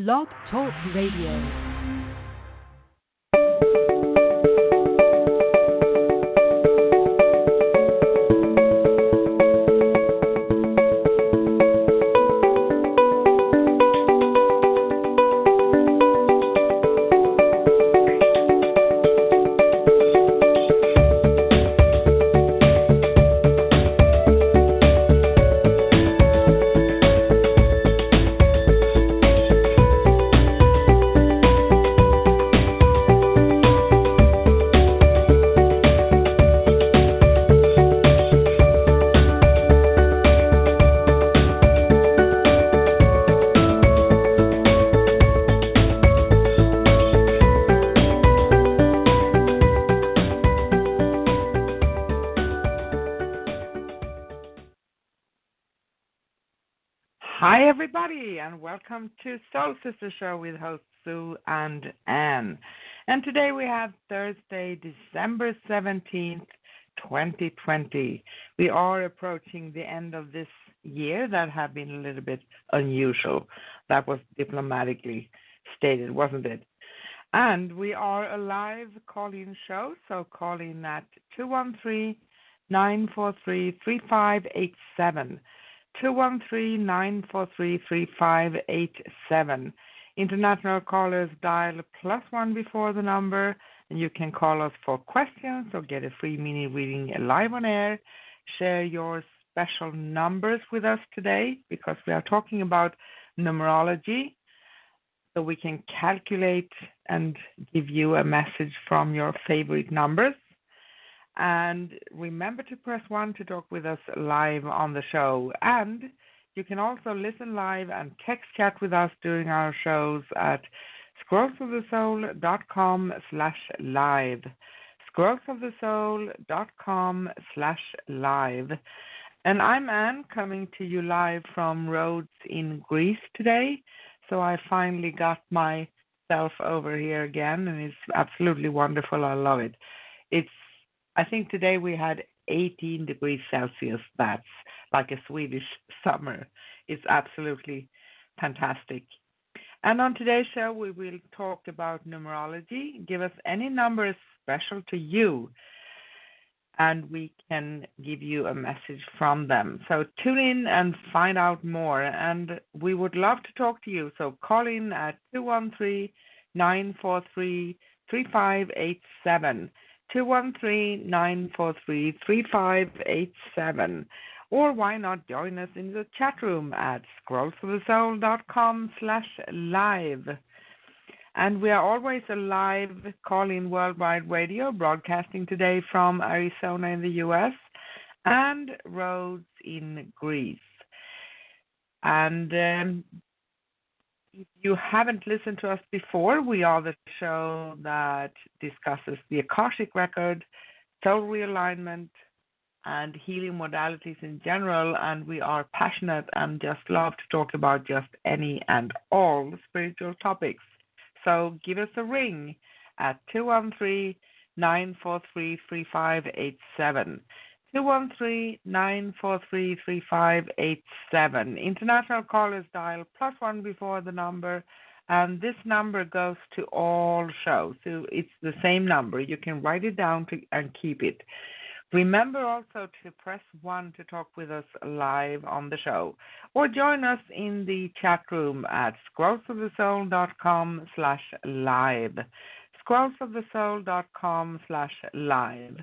Blog Talk Radio. Hi, everybody, and welcome to Soul Sister Show with hosts Sue and Anne. And today we have Thursday, December 17th, 2020. We are approaching the end of this year that have been a little bit unusual. That was diplomatically stated, wasn't it? And we are a live call-in show, so call in at 213-943-3587. 213-943-3587. International callers dial +1 before the number, and you can call us for questions or get a free mini reading live on air. Share your special numbers with us today because we are talking about numerology, so we can calculate and give you a message from your favorite numbers. And remember to press 1 to talk with us live on the show. And you can also listen live and text chat with us during our shows at scrollsofthesoul.com/live. scrollsofthesoul.com/live. And I'm Anne, coming to you live from Rhodes in Greece today. So I finally got myself over here again, and it's absolutely wonderful. I love it. I think today we had 18 degrees Celsius. That's like a Swedish summer. It's absolutely fantastic. And on today's show, we will talk about numerology. Give us any numbers special to you, and we can give you a message from them. So tune in and find out more. And we would love to talk to you. So call in at 213-943-3587. 213-943-3587. Or why not join us in the chat room at scrollsofthesoul.com/live. And we are always a live call-in worldwide radio, broadcasting today from Arizona in the U.S. and Rhodes in Greece. And if you haven't listened to us before, we are the show that discusses the Akashic Records, soul realignment, and healing modalities in general. And we are passionate and just love to talk about just any and all spiritual topics. So give us a ring at 213-943-3587. 213-943-3587. International callers dial +1 before the number, and this number goes to all shows. So it's the same number. You can write it down and keep it. Remember also to press 1 to talk with us live on the show, or join us in the chat room at scrollsofthesoul.com/live. scrollsofthesoul.com/live.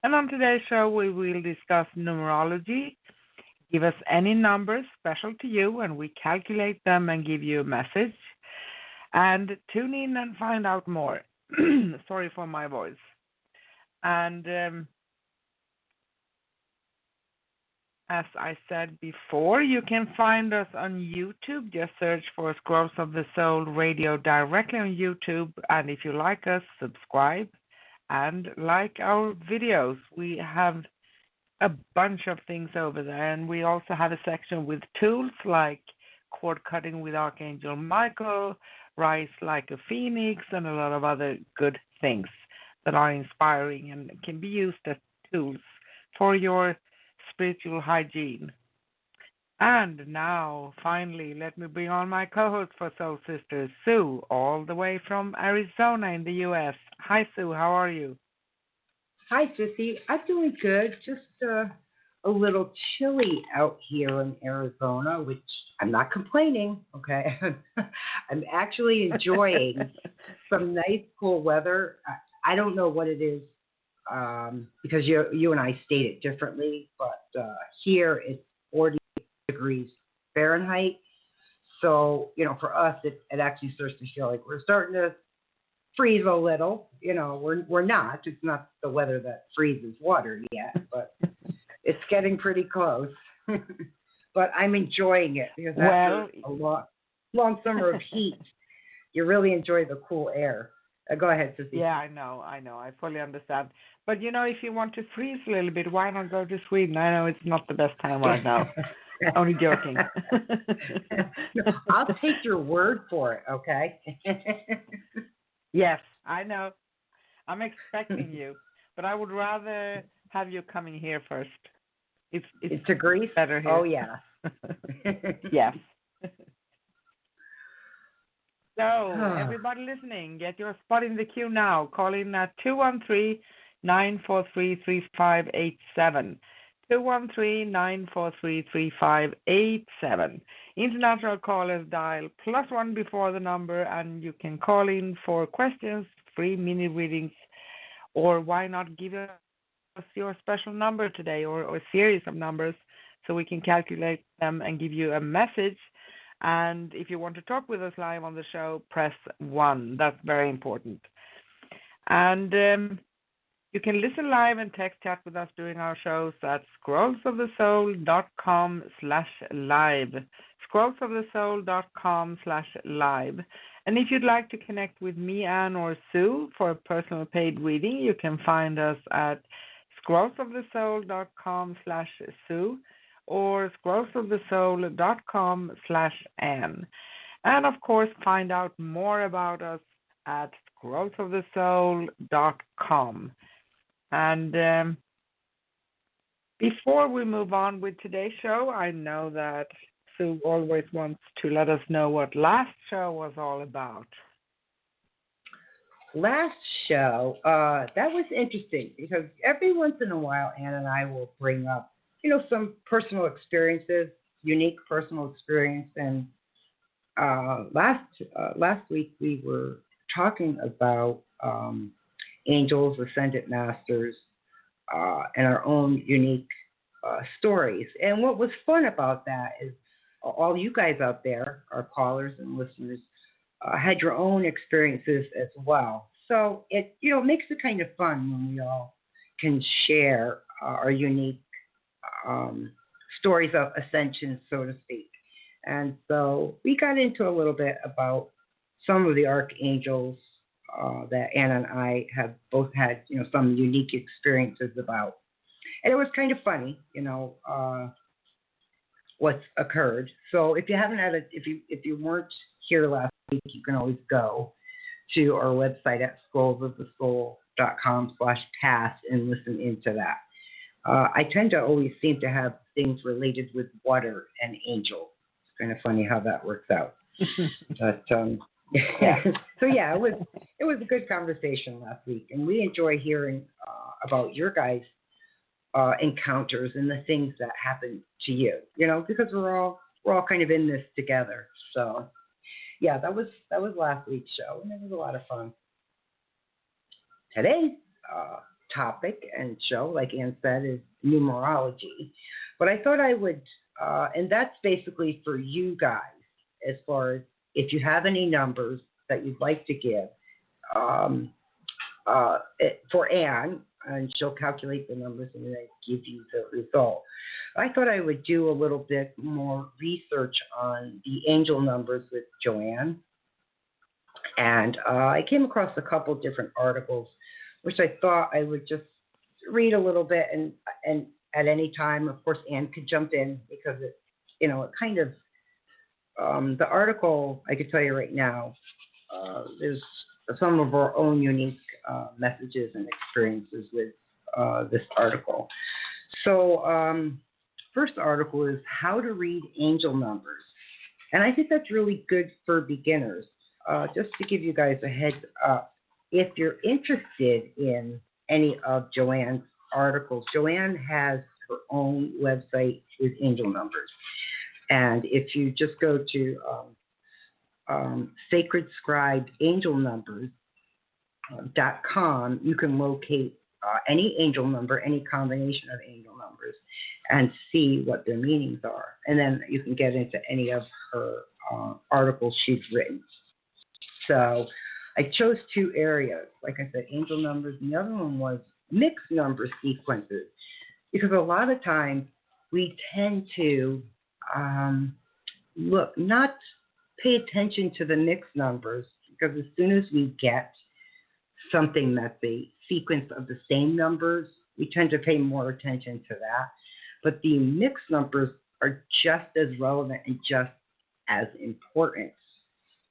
And on today's show, we will discuss numerology. Give us any numbers special to you, and we calculate them and give you a message. And tune in and find out more. Sorry for my voice. And as I said before, you can find us on YouTube. Just search for Scrolls of the Soul Radio directly on YouTube. And if you like us, subscribe and like our videos. We have a bunch of things over there, and we also have a section with tools like cord cutting with Archangel Michael, rise like a phoenix, and a lot of other good things that are inspiring and can be used as tools for your spiritual hygiene. And now, finally, let me bring on my co-host for Soul Sisters, Sue, all the way from Arizona in the U.S. Hi, Sue. How are you? Hi, Sissy. I'm doing good. Just a little chilly out here in Arizona, which I'm not complaining. Okay, I'm actually enjoying some nice cool weather. I don't know what it is because you and I state it differently, but here it's 40 degrees Fahrenheit. So for us, it actually starts to feel like we're starting to freeze a little. We're not. It's not the weather that freezes water yet, but it's getting pretty close. But I'm enjoying it because Well, after a long summer of heat, you really enjoy the cool air. Go ahead, Sissy. yeah, I know. I fully understand. But if you want to freeze a little bit, why not go to Sweden? I know it's not the best time right now. Only joking. No, I'll take your word for it, okay? Yes, I know. I'm expecting you, but I would rather have you coming here first. It's to Greece? better here. Oh, yeah. Yes. So, everybody listening, get your spot in the queue now. Call in at 213-943-3587. 213-943-3587. International callers dial +1 before the number, and you can call in for questions, free mini readings, or why not give us your special number today or a series of numbers so we can calculate them and give you a message. And if you want to talk with us live on the show, press 1. That's very important. And you can listen live and text chat with us during our shows at scrollsofthesoul.com/live. Scrollsofthesoul.com/live. And if you'd like to connect with me, Anne, or Sue for a personal paid reading, you can find us at scrollsofthesoul.com/Sue or scrollsofthesoul.com/Anne. And of course, find out more about us at scrollsofthesoul.com. And before we move on with today's show, I know that Sue always wants to let us know what last show was all about. Last show, that was interesting because every once in a while, Ann and I will bring up, some personal experiences, unique personal experience. And last week we were talking about angels, ascended masters, and our own unique stories. And what was fun about that is all you guys out there, our callers and listeners, had your own experiences as well. So it makes it kind of fun when we all can share our unique stories of ascension, so to speak. And so we got into a little bit about some of the archangels that Anna and I have both had, some unique experiences about. And it was kind of funny, what's occurred. So if you haven't had if you weren't here last week, you can always go to our website at scrollsofthesoul.com/past and listen into that. I tend to always seem to have things related with water and angels. It's kind of funny how that works out. But yeah. So yeah, it was a good conversation last week, and we enjoy hearing about your guys' encounters and the things that happen to you. Because we're all kind of in this together. So yeah, that was last week's show, and it was a lot of fun. Today's topic and show, like Ann said, is numerology. But I thought I would, and that's basically for you guys, as far as if you have any numbers that you'd like to give for Ann, and she'll calculate the numbers and then give you the result. I thought I would do a little bit more research on the angel numbers with Joanne. And I came across a couple different articles, which I thought I would just read a little bit, and at any time, of course, Ann could jump in because it kind of, the article, I could tell you right now, there's some of our own unique messages and experiences with this article. So first article is How to Read Angel Numbers. And I think that's really good for beginners. Just to give you guys a heads up, if you're interested in any of Joanne's articles, Joanne has her own website with angel numbers. And if you just go to Sacred Scribe Angel Numbers, .com, you can locate any angel number, any combination of angel numbers, and see what their meanings are. And then you can get into any of her articles she's written. So I chose two areas, like I said, angel numbers, and the other one was mixed number sequences, because a lot of times we tend to not pay attention to the mixed numbers, because as soon as we get something that's a sequence of the same numbers, we tend to pay more attention to that. But the mixed numbers are just as relevant and just as important.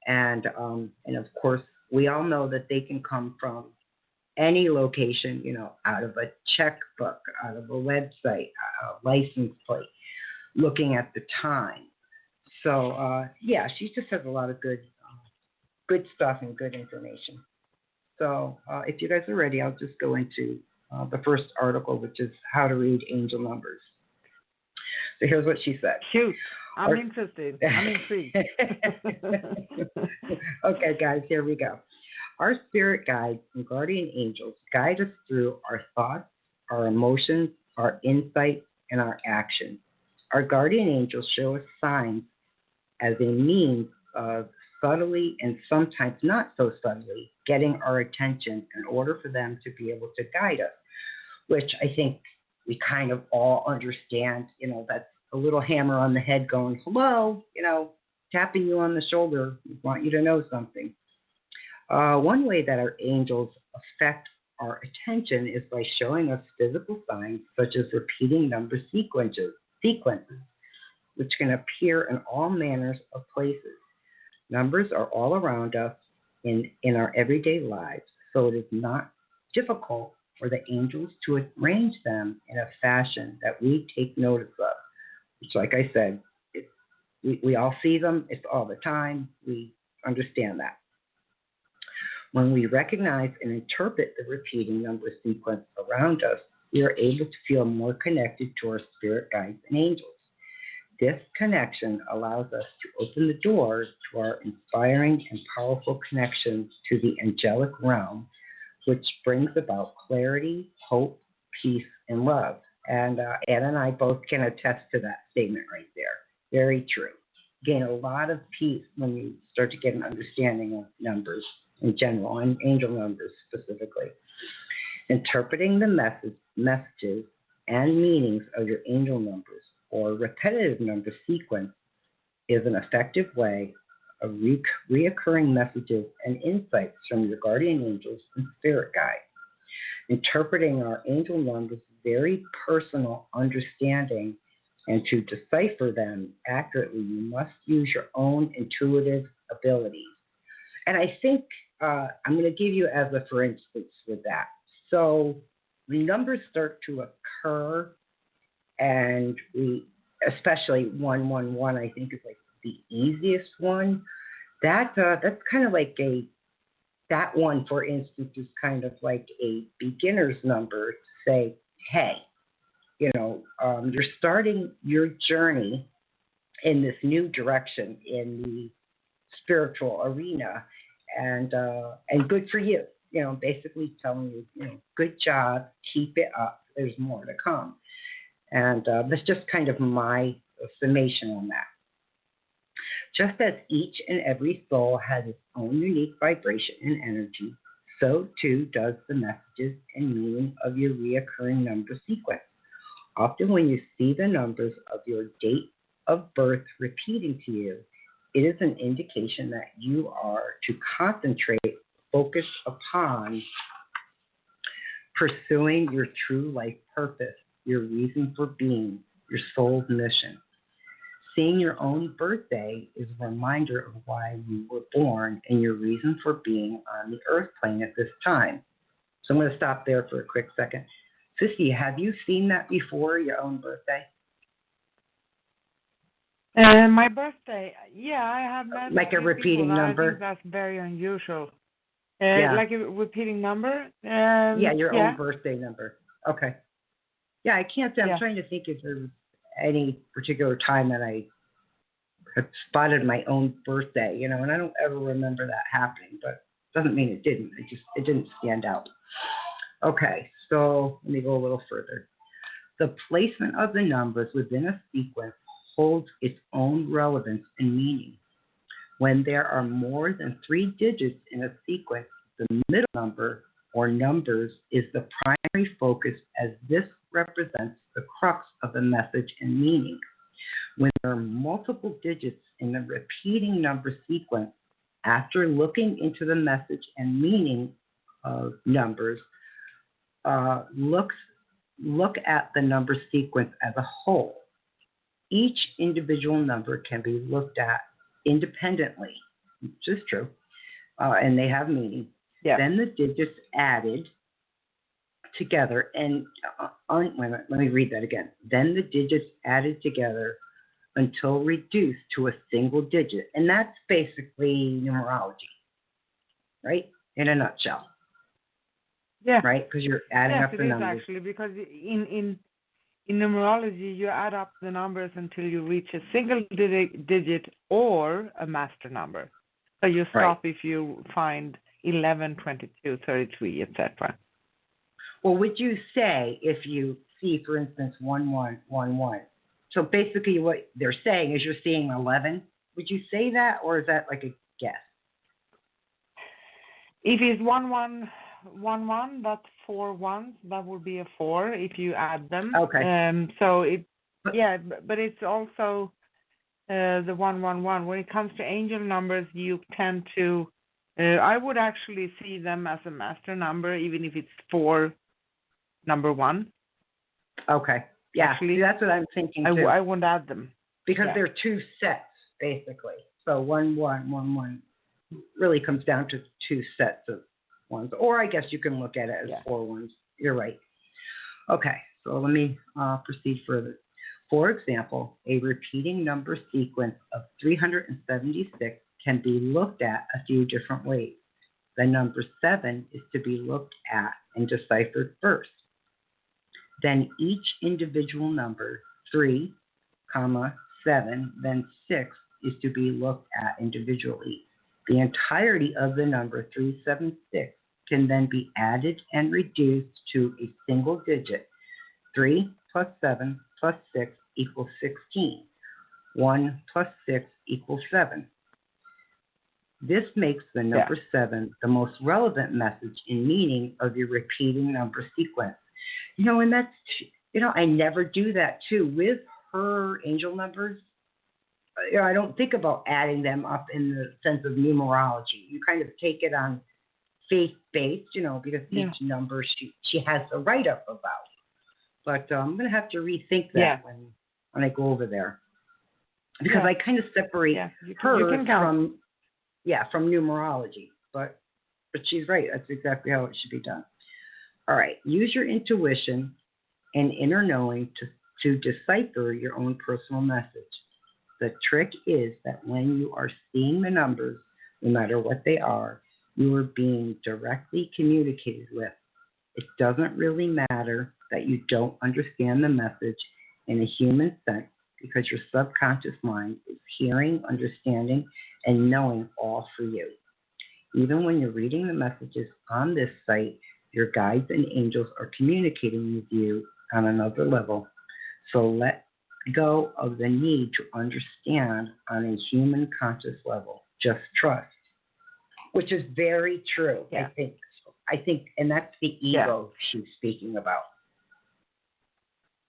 And of course, we all know that they can come from any location, out of a checkbook, out of a website, a license plate, looking at the time. So, she just has a lot of good stuff and good information. So if you guys are ready, I'll just go into the first article, which is How to Read Angel Numbers. So here's what she said. Shoot, I'm interested. I'm intrigued. Okay, guys, here we go. Our spirit guides and guardian angels guide us through our thoughts, our emotions, our insights, and our actions. Our guardian angels show us signs as a means of subtly and sometimes not so subtly getting our attention in order for them to be able to guide us, which I think we kind of all understand. That's a little hammer on the head going, hello, tapping you on the shoulder, we want you to know something. One way that our angels affect our attention is by showing us physical signs such as repeating number sequences, which can appear in all manners of places. Numbers are all around us in our everyday lives, so it is not difficult for the angels to arrange them in a fashion that we take notice of. Which, like I said, we all see them. It's all the time. We understand that. When we recognize and interpret the repeating number sequence around us, we are able to feel more connected to our spirit guides and angels. This connection allows us to open the doors to our inspiring and powerful connections to the angelic realm, which brings about clarity, hope, peace, and love. And Ann and I both can attest to that statement right there. Very true. Gain a lot of peace when you start to get an understanding of numbers in general, and angel numbers specifically. Interpreting the messages and meanings of your angel numbers or repetitive number sequence is an effective way of reoccurring messages and insights from your guardian angels and spirit guides. Interpreting our angel numbers is very personal understanding, and to decipher them accurately, you must use your own intuitive abilities. And I think I'm going to give you as a for instance with that. So the numbers start to occur, and especially 111, I think is like the easiest one. That's kind of like that one, for instance, is kind of like a beginner's number to say, hey, you're starting your journey in this new direction in the spiritual arena, and good for you. Basically telling you, good job, keep it up. There's more to come. And that's just kind of my summation on that. Just as each and every soul has its own unique vibration and energy, so too does the messages and meaning of your reoccurring number sequence. Often when you see the numbers of your date of birth repeating to you, it is an indication that you are to concentrate, focus upon pursuing your true life purpose, your reason for being, your soul's mission. Seeing your own birthday is a reminder of why you were born and your reason for being on the earth plane at this time. So I'm going to stop there for a quick second. Sissy, have you seen that before, your own birthday? My birthday, yeah, I have met a Like a few people repeating that I think number? that's very unusual. Yeah. Like a repeating number? Yeah, your own Yeah, birthday number. Okay. Yeah, I can't say. I'm yeah. trying to think if there's any particular time that I had spotted my own birthday, and I don't ever remember that happening, but doesn't mean it didn't. It didn't stand out. Okay, so let me go a little further. The placement of the numbers within a sequence holds its own relevance and meaning. When there are more than 3 digits in a sequence, the middle number or numbers is the primary focus as this represents the crux of the message and meaning. When there are multiple digits in the repeating number sequence, after looking into the message and meaning of numbers, look at the number sequence as a whole. Each individual number can be looked at independently, which is true, and they have meaning. Yeah. Then the digits added together, and wait a minute, let me read that again. Then the digits added together until reduced to a single digit, and that's basically numerology, right? In a nutshell. Yeah. Right? Because you're adding Yes, up it the is numbers. actually, because in numerology, you add up the numbers until you reach a single digit or a master number. So you stop if you find 11, 22, 33, etc. Well, would you say if you see, for instance, 1111? So basically, what they're saying is you're seeing 11. Would you say that, or is that like a guess? If it's 1111, that's 4 ones. That would be a 4 if you add them. Okay. But it's also the 111. When it comes to angel numbers, you tend to. I would actually see them as a master number, even if it's 4, number 1. Okay. Yeah. Actually, that's what I'm thinking too. I wouldn't add them because they're 2 sets basically. So 1111 really comes down to 2 sets of ones, or I guess you can look at it as 4 ones. You're right. Okay, so let me proceed further. For example, a repeating number sequence of 376 can be looked at a few different ways. The number 7 is to be looked at and deciphered first. Then each individual number, 3, 7, then 6, is to be looked at individually. The entirety of the number 376 can then be added and reduced to a single digit. 3 plus 7 plus 6 equals 16. 1 plus 6 equals 7. This makes the number 7 the most relevant message and meaning of your repeating number sequence. And that's, I never do that too. With her angel numbers, I don't think about adding them up in the sense of numerology. You kind of take it on faith-based, because each number she has a write-up about. But I'm going to have to rethink that when I go over there. Because I kind of separate her from numerology. But she's right. That's exactly how it should be done. All right. Use your intuition and inner knowing to decipher your own personal message. The trick is that when you are seeing the numbers, no matter what they are, you are being directly communicated with. It doesn't really matter that you don't understand the message in a human sense, because your subconscious mind is hearing, understanding, and knowing all for you. Even when you're reading the messages on this site, your guides and angels are communicating with you on another level. So let go of the need to understand on a human conscious level. Just trust, which is very true. I think, and that's the ego she's speaking about.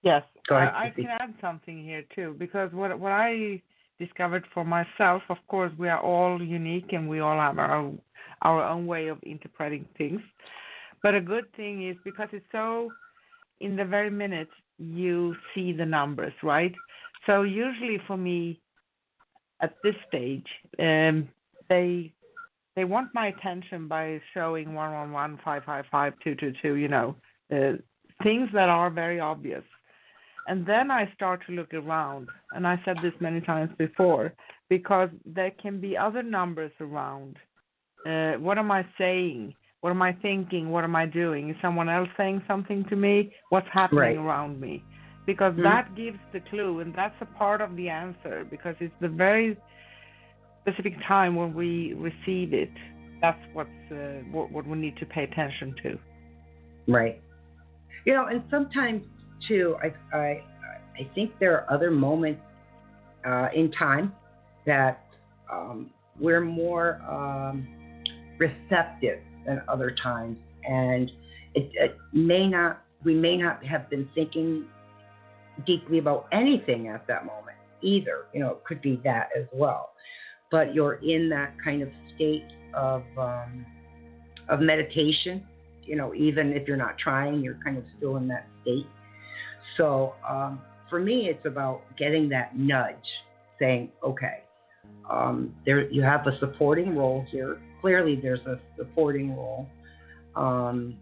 Yes, I can add something here too, because what I discovered for myself, of course, we are all unique and we all have our own way of interpreting things. But a good thing is, because it's so, in the very minute you see the numbers, right? So usually for me, at this stage, they want my attention by showing 111, 555, 222, things that are very obvious. And then I start to look around. And I said this many times before, because there can be other numbers around. What am I saying? What am I thinking? What am I doing? Is someone else saying something to me? What's happening around me? Because that gives the clue, and that's a part of the answer, because it's the very specific time when we receive it. That's what we need to pay attention to. Right. And sometimes too, I think there are other moments in time that we're more receptive than other times, and we may not have been thinking deeply about anything at that moment either. It could be that as well, but you're in that kind of state of meditation. Even if you're not trying, you're kind of still in that state. So for me, it's about getting that nudge, saying, okay, there you have a supporting role here. Clearly, there's a supporting role, and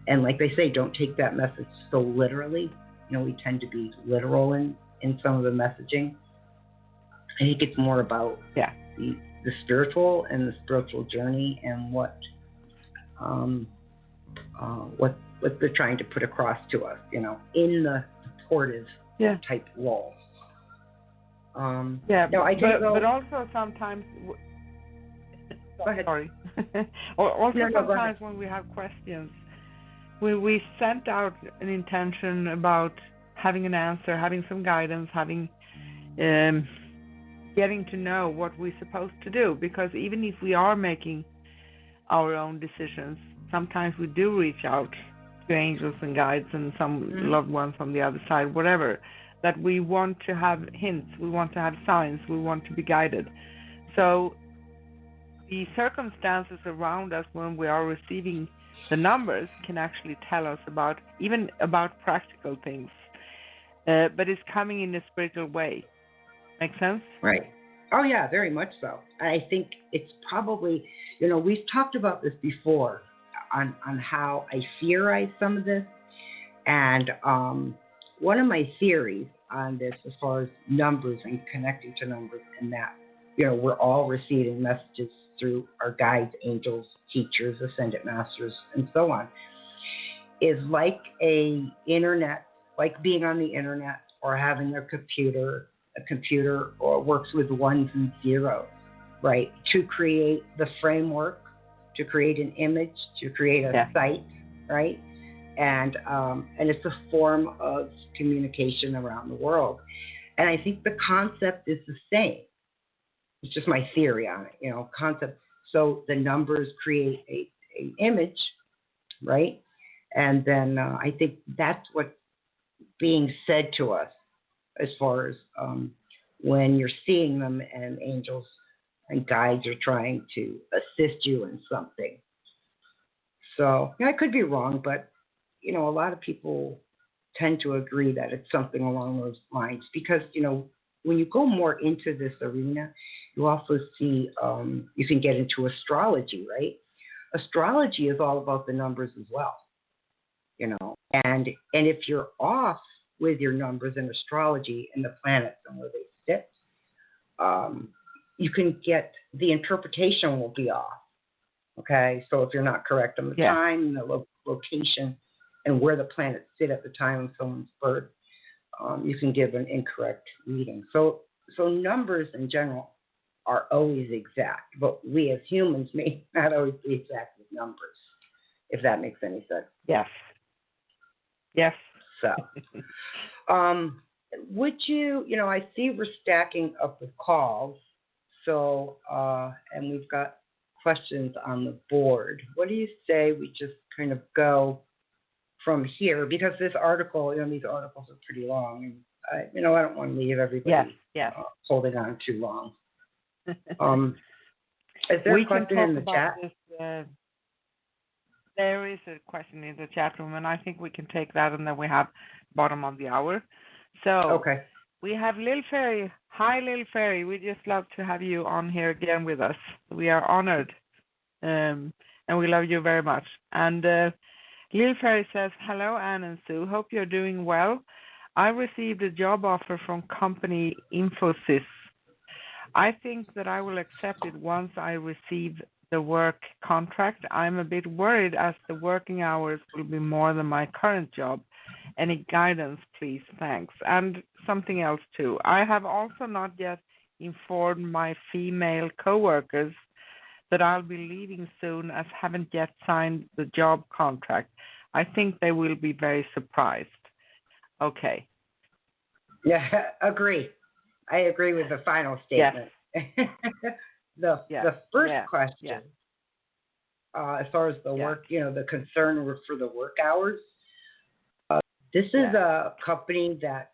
like they say, don't take that message so literally. We tend to be literal in some of the messaging. I think it's more about the spiritual and the spiritual journey and what they're trying to put across to us, in the supportive type role. But also sometimes. Go ahead. Sorry. Sometimes when we have questions, we sent out an intention about having an answer, having some guidance, having getting to know what we're supposed to do. Because even if we are making our own decisions, sometimes we do reach out to angels and guides and some loved ones on the other side, whatever, that we want to have hints, we want to have signs, we want to be guided. So the circumstances around us when we are receiving the numbers can actually tell us about practical things, but it's coming in a spiritual way. Make sense? Right. Oh yeah, very much so. I think it's probably, we've talked about this before on how I theorize some of this, and one of my theories on this, as far as numbers and connecting to numbers, and that we're all receiving messages through our guides, angels, teachers, ascended masters, and so on, is like being on the internet or having a computer or works with ones and zeros, right? To create the framework, to create an image, to create a site, right? And it's a form of communication around the world. And I think the concept is the same. It's just my theory on it, concept. So the numbers create a image, right? And then I think that's what's being said to us as far as when you're seeing them and angels and guides are trying to assist you in something. So I could be wrong, but a lot of people tend to agree that it's something along those lines, because when you go more into this arena, you also see you can get into astrology, right? Astrology is all about the numbers as well, and if you're off with your numbers in astrology and the planets and where they sit, you can get, the interpretation will be off. Okay, so if you're not correct on the time, the location, and where the planets sit at the time of someone's birth, you can give an incorrect reading. So numbers in general are always exact, but we as humans may not always be exact with numbers, if that makes any sense. Yes. So, would you, I see we're stacking up with calls, so, and we've got questions on the board. What do you say we just kind of go from here? Because this article, these articles are pretty long, and I don't want to leave everybody holding on too long. Is there a question in the chat? There is a question in the chat room, and I think we can take that, and then we have bottom of the hour. So we have Lil Fairy. Hi, Lil Fairy. We just love to have you on here again with us. We are honored, and we love you very much. And Lil Fairy says, hello, Anne and Sue. Hope you're doing well. I received a job offer from company Infosys. I think that I will accept it once I receive the work contract. I'm a bit worried as the working hours will be more than my current job. Any guidance, please? Thanks. And something else too. I have also not yet informed my female coworkers that I'll be leaving soon as haven't yet signed the job contract. I think they will be very surprised. Okay. Yeah, agree. I agree with the final Yes. statement. Yes. The first Yeah. question, Yeah. as far as the Yeah. work, the concern for the work hours, this is a company that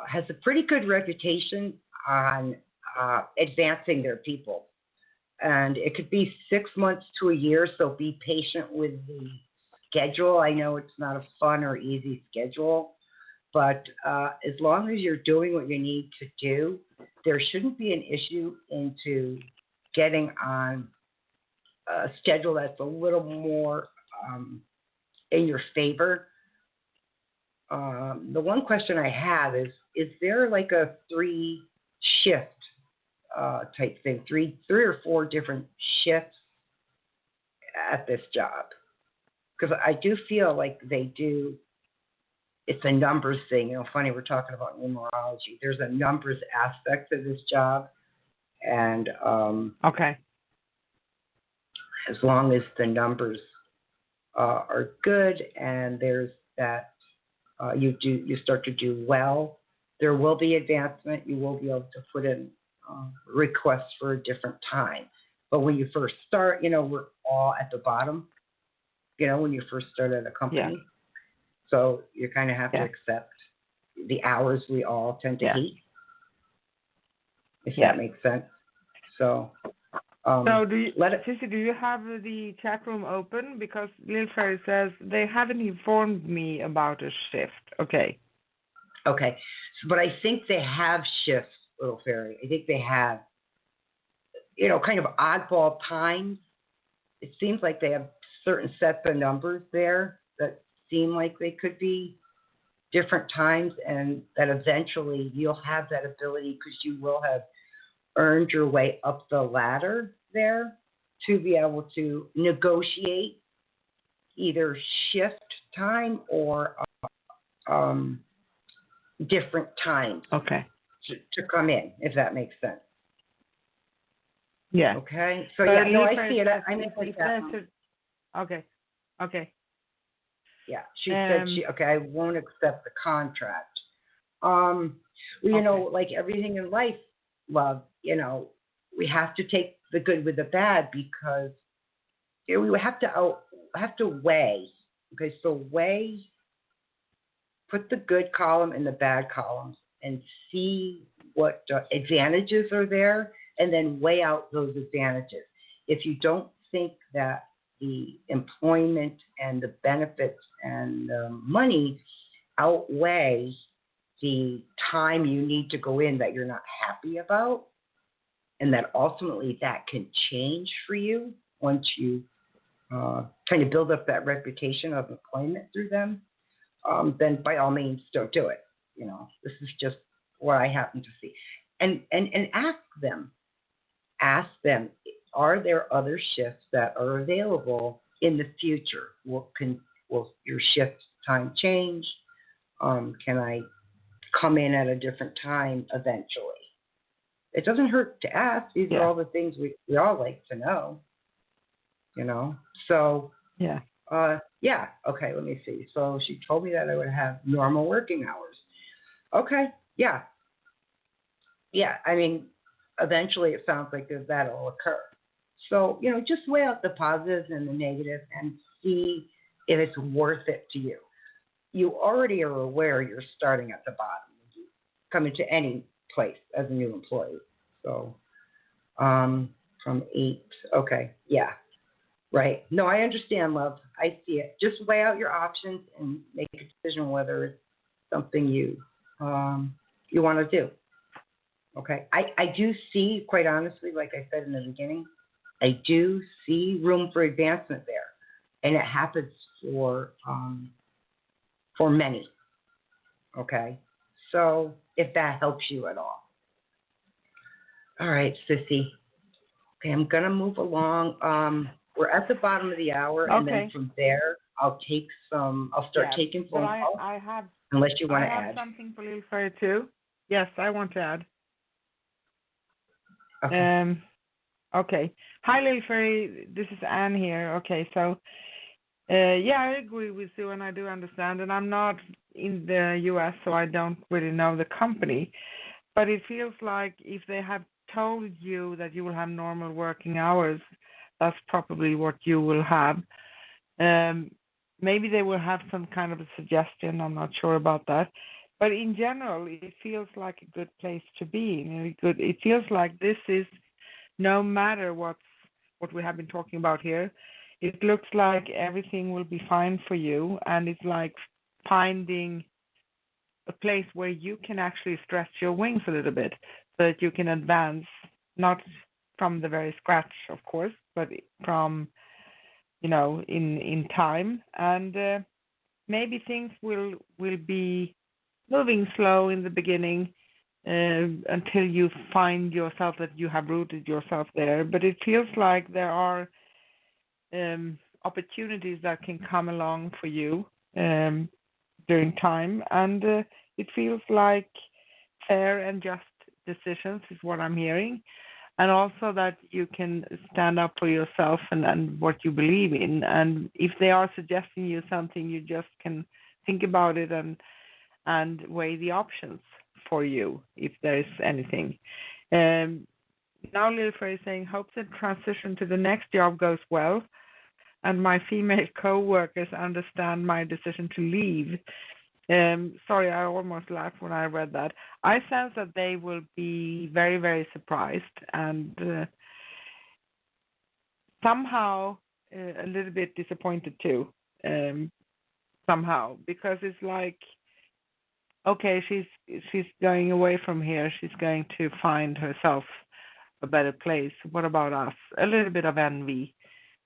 has a pretty good reputation on advancing their people. And it could be 6 months to a year, so be patient with the schedule. I know it's not a fun or easy schedule, but as long as you're doing what you need to do, there shouldn't be an issue into getting on a schedule that's a little more in your favor. The one question I have is there like a 3-shift type thing, three or four different shifts at this job? Because I do feel like they do. It's a numbers thing. Funny, we're talking about numerology. There's a numbers aspect to this job. And Okay. as long as the numbers are good and there's that you start to do well, there will be advancement. You will be able to put in requests for a different time. But when you first start, we're all at the bottom, when you first start at a company. Yeah. So you kind of have to accept the hours we all tend to hate, if that makes sense. So, Sissy, do you have the chat room open? Because Lil Fairy says they haven't informed me about a shift. Okay. Okay. But I think they have shifts, Little Fairy. I think they have, kind of oddball times. It seems like they have certain sets of numbers there that seem like they could be different times, and that eventually you'll have that ability because you will have earned your way up the ladder there to be able to negotiate either shift time or different times to come in, if that makes sense. Yeah. Okay. So I see it. I mean, okay. Okay. Yeah. She said I won't accept the contract. Like everything in life, love, we have to take the good with the bad because we have to weigh. Okay, so put the good column in the bad columns and see what advantages are there, and then weigh out those advantages. If you don't think that the employment and the benefits and the money outweigh the time you need to go in that you're not happy about, and that ultimately that can change for you once you kind of build up that reputation of employment through them, then by all means don't do it. This is just what I happen to see. And ask them, are there other shifts that are available in the future? Will your shift time change? Can I come in at a different time eventually? It doesn't hurt to ask. These are all the things we all like to know. So okay, let me see. So she told me that I would have normal working hours. Okay, yeah. I mean, eventually it sounds like that'll occur. So, just weigh out the positives and the negatives and see if it's worth it to you. You already are aware you're starting at the bottom when you come into any place as a new employee. So, from 8, okay, yeah, right. No, I understand, love. I see it. Just weigh out your options and make a decision whether it's something you want to do. Okay, I do see, quite honestly, like I said in the beginning, I do see room for advancement there. and it happens for many. Okay, so if that helps you at all. All right, Sissy. Okay, I'm gonna move along. We're at the bottom of the hour, and then Okay. from there, I'll start Yes, taking but phone calls. I have Unless you want I to have add. something for Little Fairy too. Yes, I want to add. Okay. Okay. Hi, Little Fairy. This is Anne here. Okay, so yeah, I agree with you, and I do understand. And I'm not in the U.S., so I don't really know the company. But it feels like if they have told you that you will have normal working hours, that's probably what you will have. Maybe they will have some kind of a suggestion. I'm not sure about that. But in general, it feels like a good place to be. It feels like this is no matter what we have been talking about here. It looks like everything will be fine for you, and it's like finding a place where you can actually stretch your wings a little bit so that you can advance, not from the very scratch, of course, but from, in time. And maybe things will be moving slow in the beginning until you find yourself that you have rooted yourself there. But it feels like there are opportunities that can come along for you during time, and it feels like fair and just decisions is what I'm hearing, and also that you can stand up for yourself and what you believe in. And if they are suggesting you something, you just can think about it and weigh the options for you if there is anything. Now Little Fairy is saying, hope the transition to the next job goes well, and my female co-workers understand my decision to leave. Sorry, I almost laughed when I read that. I sense that they will be very, very surprised and somehow a little bit disappointed too, somehow, because it's like, okay, she's going away from here. She's going to find herself a better place. What about us? A little bit of envy,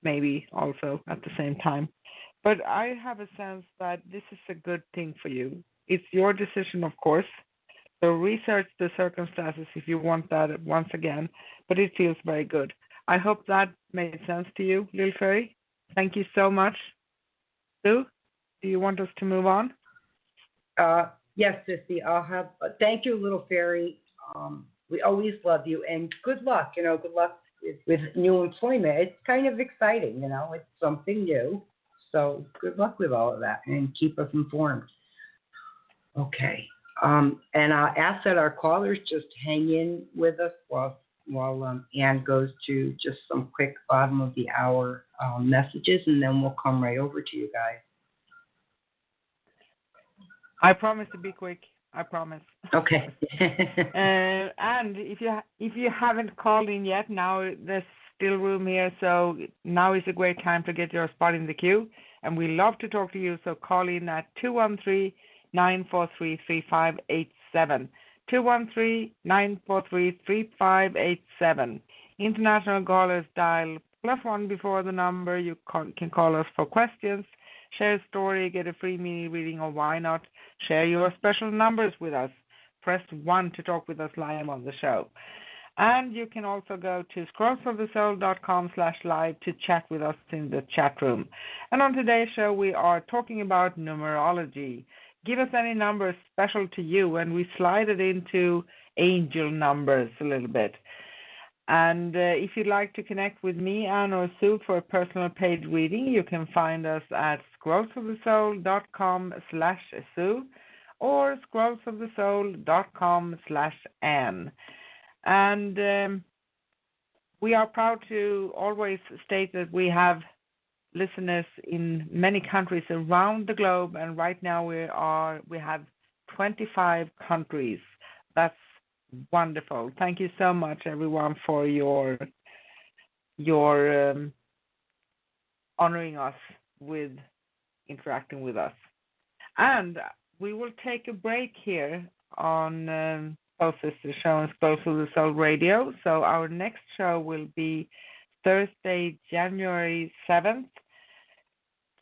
maybe also at the same time. But I have a sense that this is a good thing for you. It's your decision, of course. So research the circumstances if you want that once again, but it feels very good. I hope that made sense to you, Lil Fairy. Thank you so much. Sue, do you want us to move on? Yes, Sissy. Thank you, Little Fairy. We always love you, and good luck. Good luck with new employment. It's kind of exciting. It's something new. So good luck with all of that, and keep us informed. Okay. And I'll ask that our callers just hang in with us while Anne goes to just some quick bottom of the hour messages, and then we'll come right over to you guys. I promise to be quick. I promise. Okay. And if you haven't called in yet, now there's still room here. So now is a great time to get your spot in the queue. And we love to talk to you. So call in at 213-943-3587. 213-943-3587. International callers dial +1 before the number. You can call us for questions, share a story, get a free mini reading, or why not share your special numbers with us. Press 1 to talk with us live on the show. And you can also go to scrollsofthesoul.com/live to chat with us in the chat room. And on today's show, we are talking about numerology. Give us any numbers special to you, and we slide it into angel numbers a little bit. And if you'd like to connect with me, Anne, or Sue for a personal paid reading, you can find us at scrollsofthesoul.com/Sue or scrollsofthesoul.com/Anne. And we are proud to always state that we have listeners in many countries around the globe, and right now we have 25 countries. That's wonderful. Thank you so much, everyone, for your honoring us with interacting with us. And we will take a break here on Soul Sister Show and Soul to the Soul Radio. So our next show will be Thursday, January 7th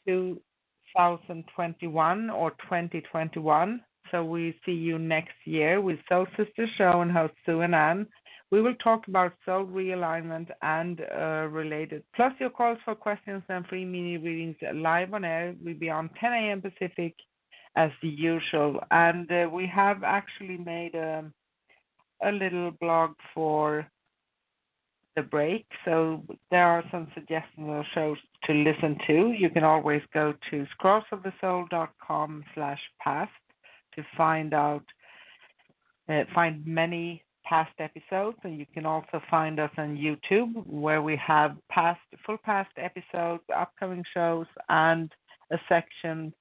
2021 or 2021. So we see you next year with Soul Sister Show and host Sue and Ann. We will talk about soul realignment and related, plus your calls for questions and free mini readings live on air. We'll be on 10 a.m. Pacific as usual. And we have actually made a little blog for the break. So there are some suggestions shows to listen to. You can always go to scrollsofthesoul.com/past to find many past episodes, and you can also find us on YouTube where we have full past episodes, upcoming shows, and a section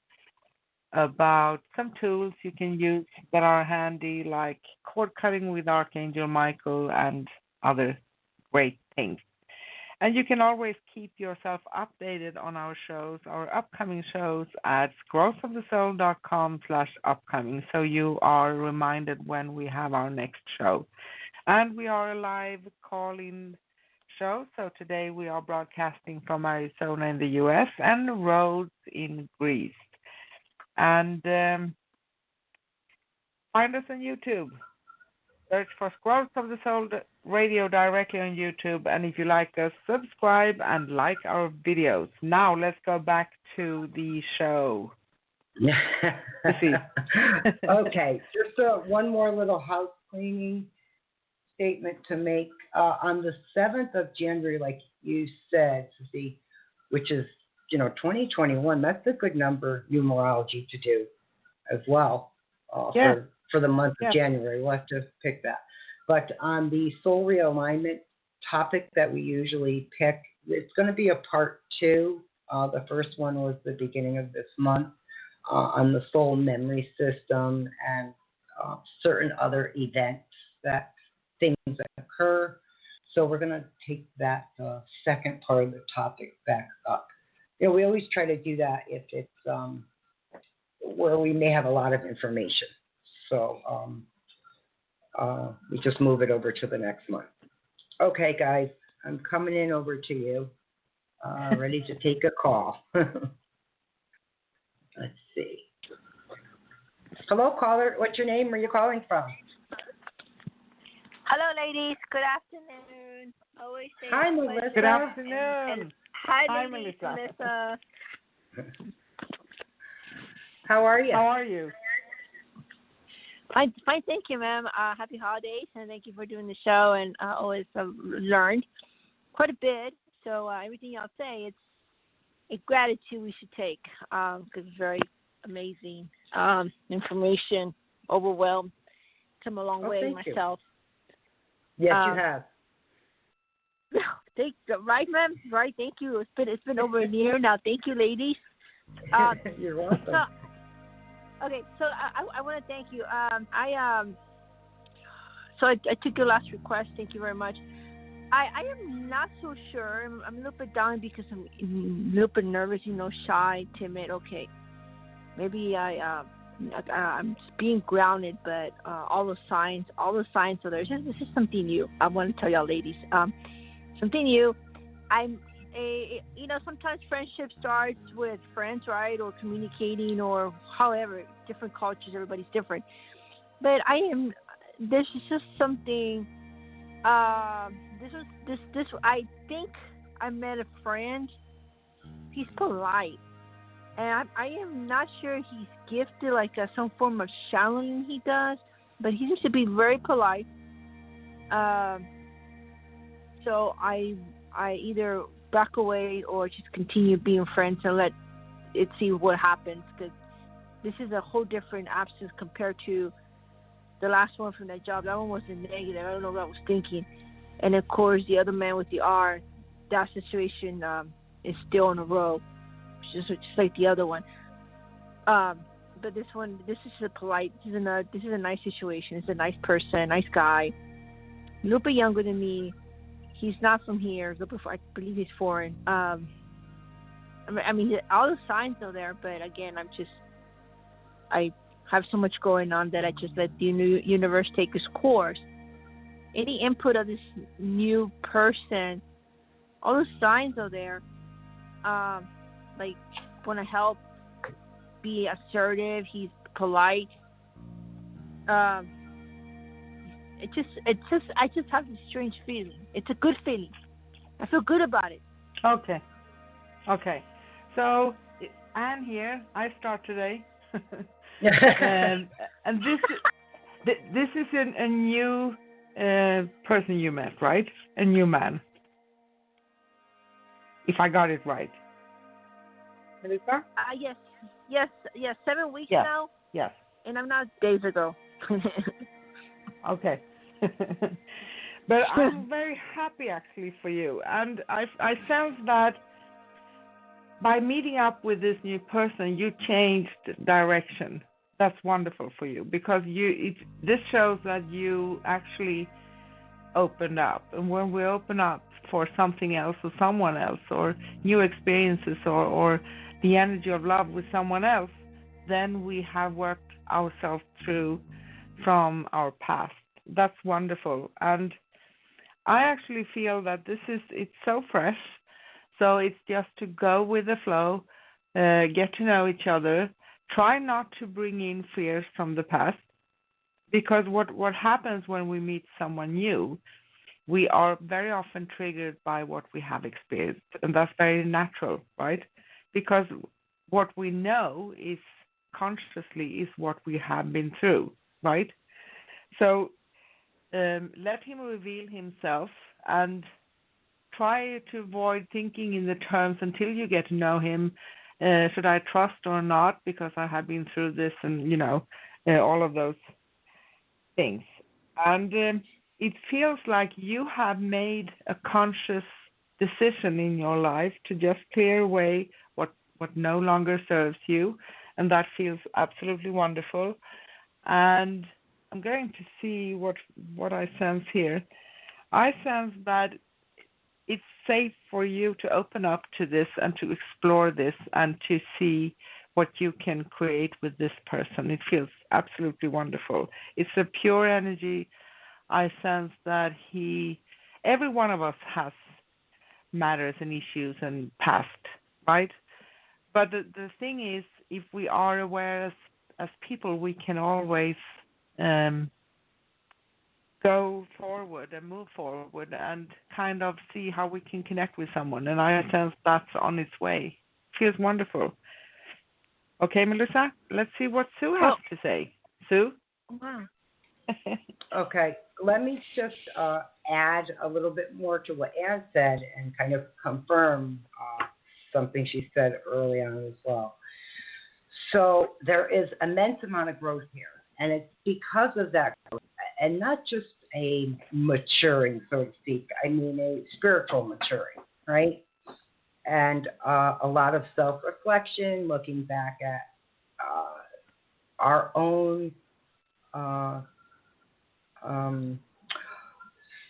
about some tools you can use that are handy, like cord cutting with Archangel Michael and other great things. And you can always keep yourself updated on our shows, our upcoming shows at growthofthesoul.com/upcoming, so you are reminded when we have our next show. And we are a live call-in show, so today we are broadcasting from Arizona in the U.S. and Rhodes in Greece. And find us on YouTube. Search for Growth of the Soul Radio directly on YouTube, and if you like us, subscribe and like our videos. Now let's go back to the show. Okay, just one more little house cleaning statement to make. On the 7th of January, like you said, which is 2021. That's a good number, numerology, to do as well. For the month of January. We'll have to pick that. But on the soul realignment topic that we usually pick, it's going to be a part 2. The first one was the beginning of this month on the soul memory system and certain other events, things that occur. So we're going to take that second part of the topic back up. We always try to do that if it's where we may have a lot of information. So we just move it over to the next month. Okay, guys, I'm coming in over to you, ready to take a call. Let's see. Hello, caller. What's your name? Where are you calling from? Hello, ladies. Good afternoon. Always say hi, Melissa. Good afternoon. Hi, Melissa. How are you? How are you? Fine, thank you, ma'am. Happy holidays, and thank you for doing the show. And I always learned quite a bit. So everything y'all say, it's a gratitude we should take because it's very amazing information. Overwhelmed. Come a long way myself. Yes, you have. Right, ma'am. Right. Thank you. It's been over a year now. Thank you, ladies. You're welcome. Okay, so I want to thank you. I took your last request. Thank you very much. I am not so sure. I'm a little bit down because I'm a little bit nervous, shy, timid. Okay, maybe I'm being grounded, but all the signs are there. This is something new. I want to tell y'all, ladies. Something new. Sometimes friendship starts with friends, right? Or communicating or however, different cultures, everybody's different. But this is just something, I think I met a friend. He's polite. And I am not sure he's gifted like some form of channeling he does, but he seems to be very polite. So I either back away or just continue being friends and let it see what happens, because this is a whole different absence compared to the last one from that job. That one was a negative. I don't know what I was thinking. And of course, the other man with the R, that situation is still on the road, just like the other one. But this one, this is a polite. This is a nice situation. It's a nice person, nice guy, a little bit younger than me. He's not from here. I believe he's foreign. I mean, all the signs are there, but again, I have so much going on that I just let the universe take its course. Any input of this new person, all the signs are there. Like want to help, be assertive. He's polite. I just have this strange feeling. It's a good feeling. I feel good about it. Okay. So, Anne here. I start today, and this is a new person you met, right? A new man. If I got it right. Melissa? Yes. 7 weeks Yes. now. Yes. And I'm not days ago. Okay. But I'm very happy actually for you. And I sense that by meeting up with this new person, you changed direction. That's wonderful for you because this shows that you actually opened up. And when we open up for something else or someone else or new experiences or the energy of love with someone else, then we have worked ourselves through from our past. That's wonderful. And I actually feel that it's so fresh. So it's just to go with the flow, get to know each other, try not to bring in fears from the past. Because what happens when we meet someone new, we are very often triggered by what we have experienced. And that's very natural, right? Because what we know is consciously is what we have been through, right? So let him reveal himself and try to avoid thinking in the terms until you get to know him. Should I trust or not? Because I have been through this and, all of those things. And it feels like you have made a conscious decision in your life to just clear away what no longer serves you. And that feels absolutely wonderful. And I'm going to see what I sense here. I sense that it's safe for you to open up to this and to explore this and to see what you can create with this person. It feels absolutely wonderful. It's a pure energy. I sense that every one of us has matters and issues and past, right? But the thing is, if we are aware as people, we can always go forward and move forward and kind of see how we can connect with someone. And I sense that's on its way. Feels wonderful. Okay, Melissa, let's see what Sue has to say. Sue? Wow. Okay, let me just add a little bit more to what Anne said and kind of confirm something she said early on as well. So there is immense amount of growth here, and it's because of that growth, and not just a maturing, so to speak. I mean a spiritual maturing, right? And a lot of self-reflection, looking back at our own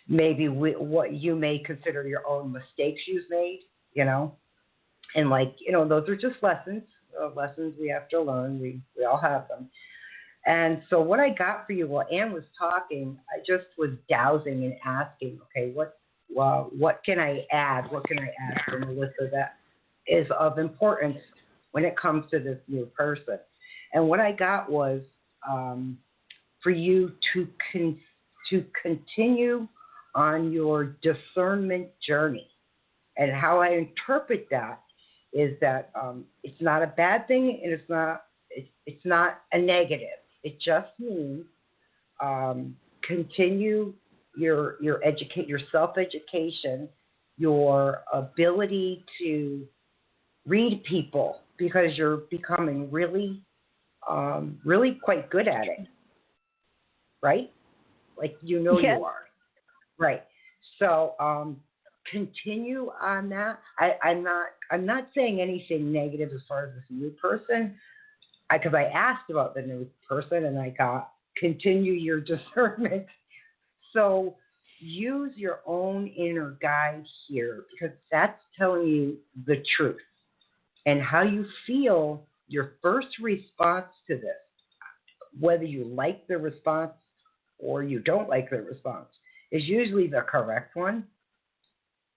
maybe what you may consider your own mistakes you've made, and those are just lessons we have to learn. We all have them. And so what I got for you while Anne was talking, I just was dowsing and asking, okay, what can I add? What can I add for Melissa that is of importance when it comes to this new person? And what I got was for you to continue on your discernment journey. And how I interpret that is that it's not a bad thing, and it's not a negative. It just means continue your self-education, your ability to read people, because you're becoming really quite good at it, right? Like Yes. You are, right? So continue on that. I'm not saying anything negative as far as this new person, because I asked about the new person and I got continue your discernment. So use your own inner guide here, because that's telling you the truth. And how you feel, your first response to this, whether you like the response or you don't like the response, is usually the correct one.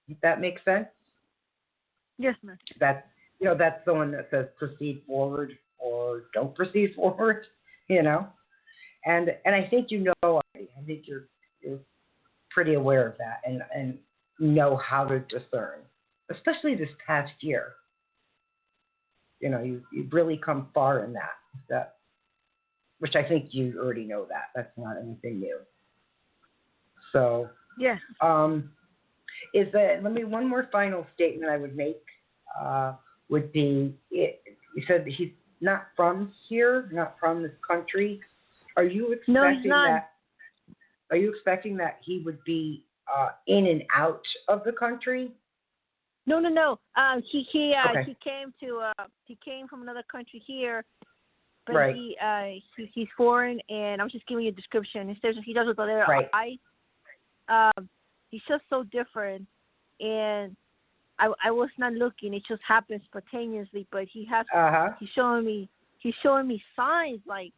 If that makes sense? Yes, ma'am. That's the one that says proceed forward or don't proceed forward, And I think already. I think you're pretty aware of that and know how to discern, especially this past year. You've really come far in that, which I think you already know that. That's not anything new. So, yeah. One more final statement I would make would be, you said that he's not from here, not from this country. Are you expecting No, he's not. that? Are you expecting that he would be in and out of the country? No. He Okay. he came from another country here, but Right. he's foreign, and I'm just giving you a description. He does with other Right. he's just so different, and I was not looking. It just happened spontaneously, but he's showing me signs like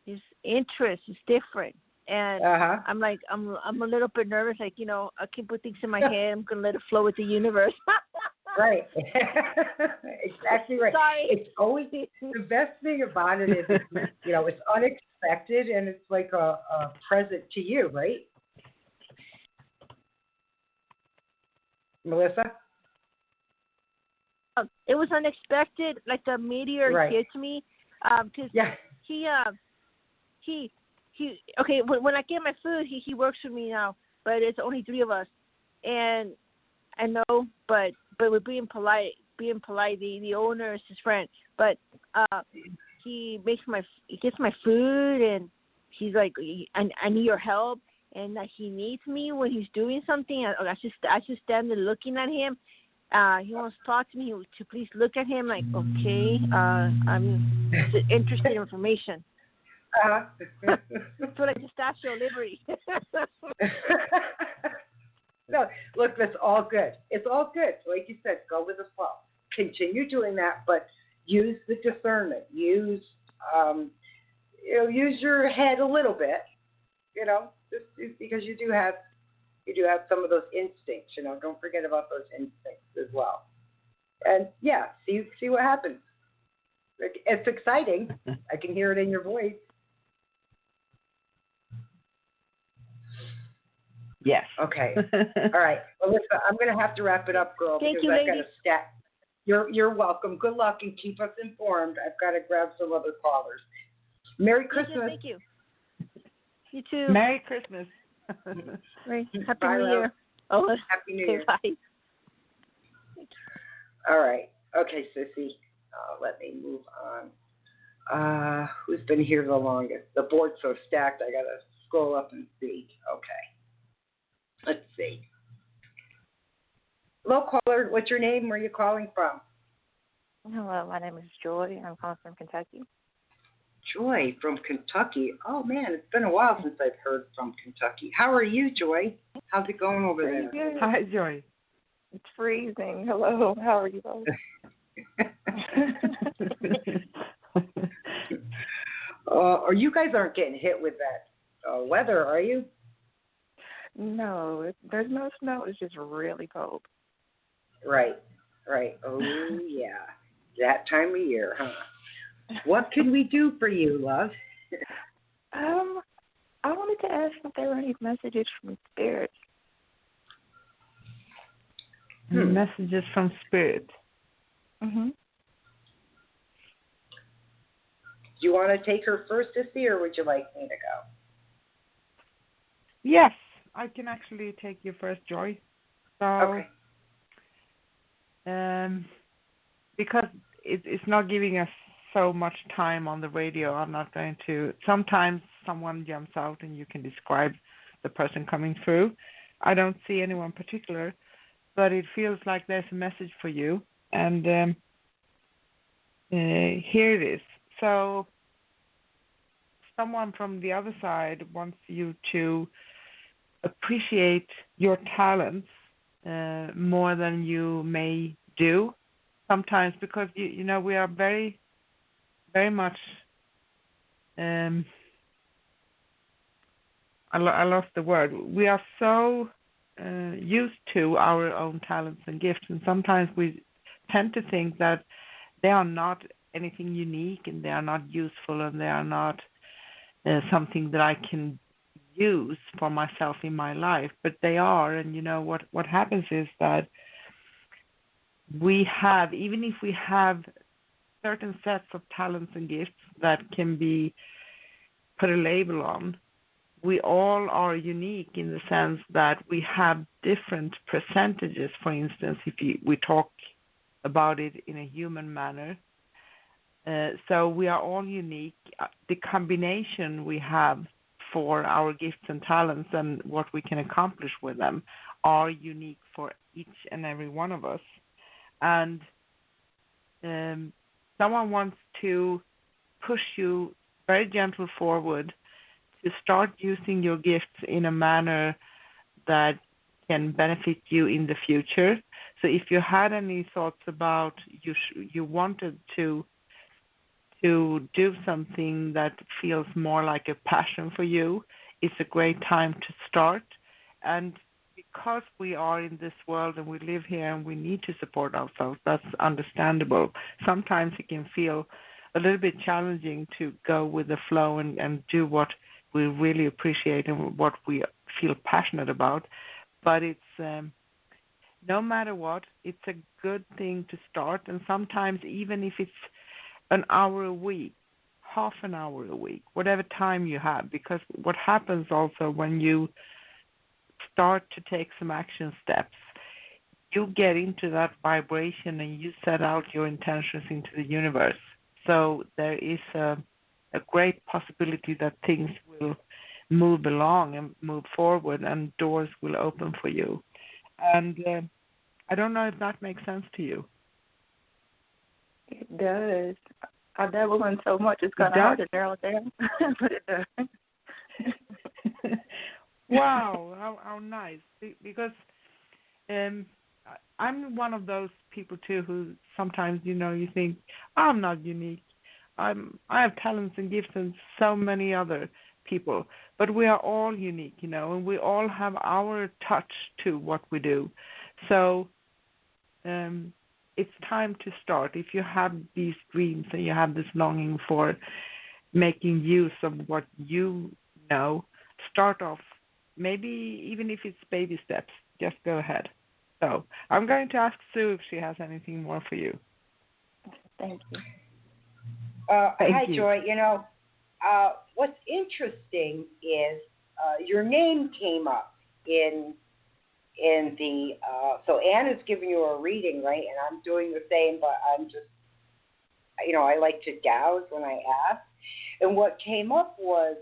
his interest is different. And I'm like, I'm a little bit nervous. Like, I can put things in my head. I'm gonna let it flow with the universe. Right. Exactly right. Sorry. It's always the best thing about it is, it's unexpected and it's like a present to you, right? Melissa? It was unexpected. Like the meteor hit me, because he okay. When I get my food, he works for me now, but it's only 3 of us, and I know, but we're being polite. The owner is his friend, but he gets my food, and he's like, I need your help, and that he needs me when he's doing something. I just stand there looking at him. He wants to talk to me. To please look at him. Like, okay, I'm interested in information. So like the Statue of Liberty. No, look, that's all good. It's all good. Like you said, go with the flow. Continue doing that, but use the discernment. Use your head a little bit. Just because you do have some of those instincts. Don't forget about those instincts as well. And see what happens. It's exciting. I can hear it in your voice. Yes. Okay. All right. Melissa, I'm going to have to wrap it up, girl. Thank because you, I've ladies. got a stat. You're welcome. Good luck and keep us informed. I've got to grab some other callers. Merry Christmas. Thank you. You too. Merry Christmas. Right. Happy Bye, New love. Year. Oh, Happy New Year. Bye. All right. Okay, Sissy. Let me move on. Who's been here the longest? The board's so stacked, I got to scroll up and see. Okay. Let's see. Hello, caller. What's your name? Where are you calling from? Hello, my name is Joy. I'm calling from Kentucky. Joy from Kentucky. Oh, man, it's been a while since I've heard from Kentucky. How are you, Joy? How's it going over there? Good. Hi, Joy. It's freezing. Hello, how are you both? You guys aren't getting hit with that weather, are you? No, there's no snow. It's just really cold. Right. Oh, yeah. That time of year, huh? What can we do for you, love? I wanted to ask if there were any messages from Spirit. Messages from Spirit. Mm-hmm. Do you want to take her first, Sissy, or would you like me to go? Yes, I can actually take you first, Joy. So, okay. Because it's not giving us so much time on the radio, I'm not going to. Sometimes someone jumps out and you can describe the person coming through. I don't see anyone particular, but it feels like there's a message for you. And here it is. So someone from the other side wants you to appreciate your talents more than you may do sometimes, because you know we are very, very much. I lost the word. We are so used to our own talents and gifts, and sometimes we tend to think that they are not anything unique, and they are not useful, and they are not something that I can use for myself in my life, but they are. And what happens is that we have, even if we have certain sets of talents and gifts that can be put a label on, we all are unique in the sense that we have different percentages. For instance, if we talk about it in a human manner, so we are all unique. The combination we have for our gifts and talents and what we can accomplish with them are unique for each and every one of us. And someone wants to push you very gentle forward to start using your gifts in a manner that can benefit you in the future. So if you had any thoughts about you wanted to do something that feels more like a passion for you, it's a great time to start. And because we are in this world and we live here and we need to support ourselves, that's understandable. Sometimes it can feel a little bit challenging to go with the flow and do what we really appreciate and what we feel passionate about. But it's no matter what, it's a good thing to start. And sometimes even if it's an hour a week, half an hour a week, whatever time you have, because what happens also when you start to take some action steps, you get into that vibration and you set out your intentions into the universe. So there is a great possibility that things will move along and move forward and doors will open for you. And I don't know if that makes sense to you. It does. I dabble in so much, it's kind of hard to narrow it down, but it does. Wow, how nice. Because I'm one of those people too who sometimes, you think, I'm not unique. I have talents and gifts and so many other people, but we are all unique, and we all have our touch to what we do. So it's time to start. If you have these dreams and you have this longing for making use of what you know, start off. Maybe even if it's baby steps, just go ahead. So I'm going to ask Sue if she has anything more for you. Thank you. Hi, Joy. What's interesting is your name came up in the so Anne is giving you a reading, right? And I'm doing the same, but I'm just, I like to douse when I ask. And what came up was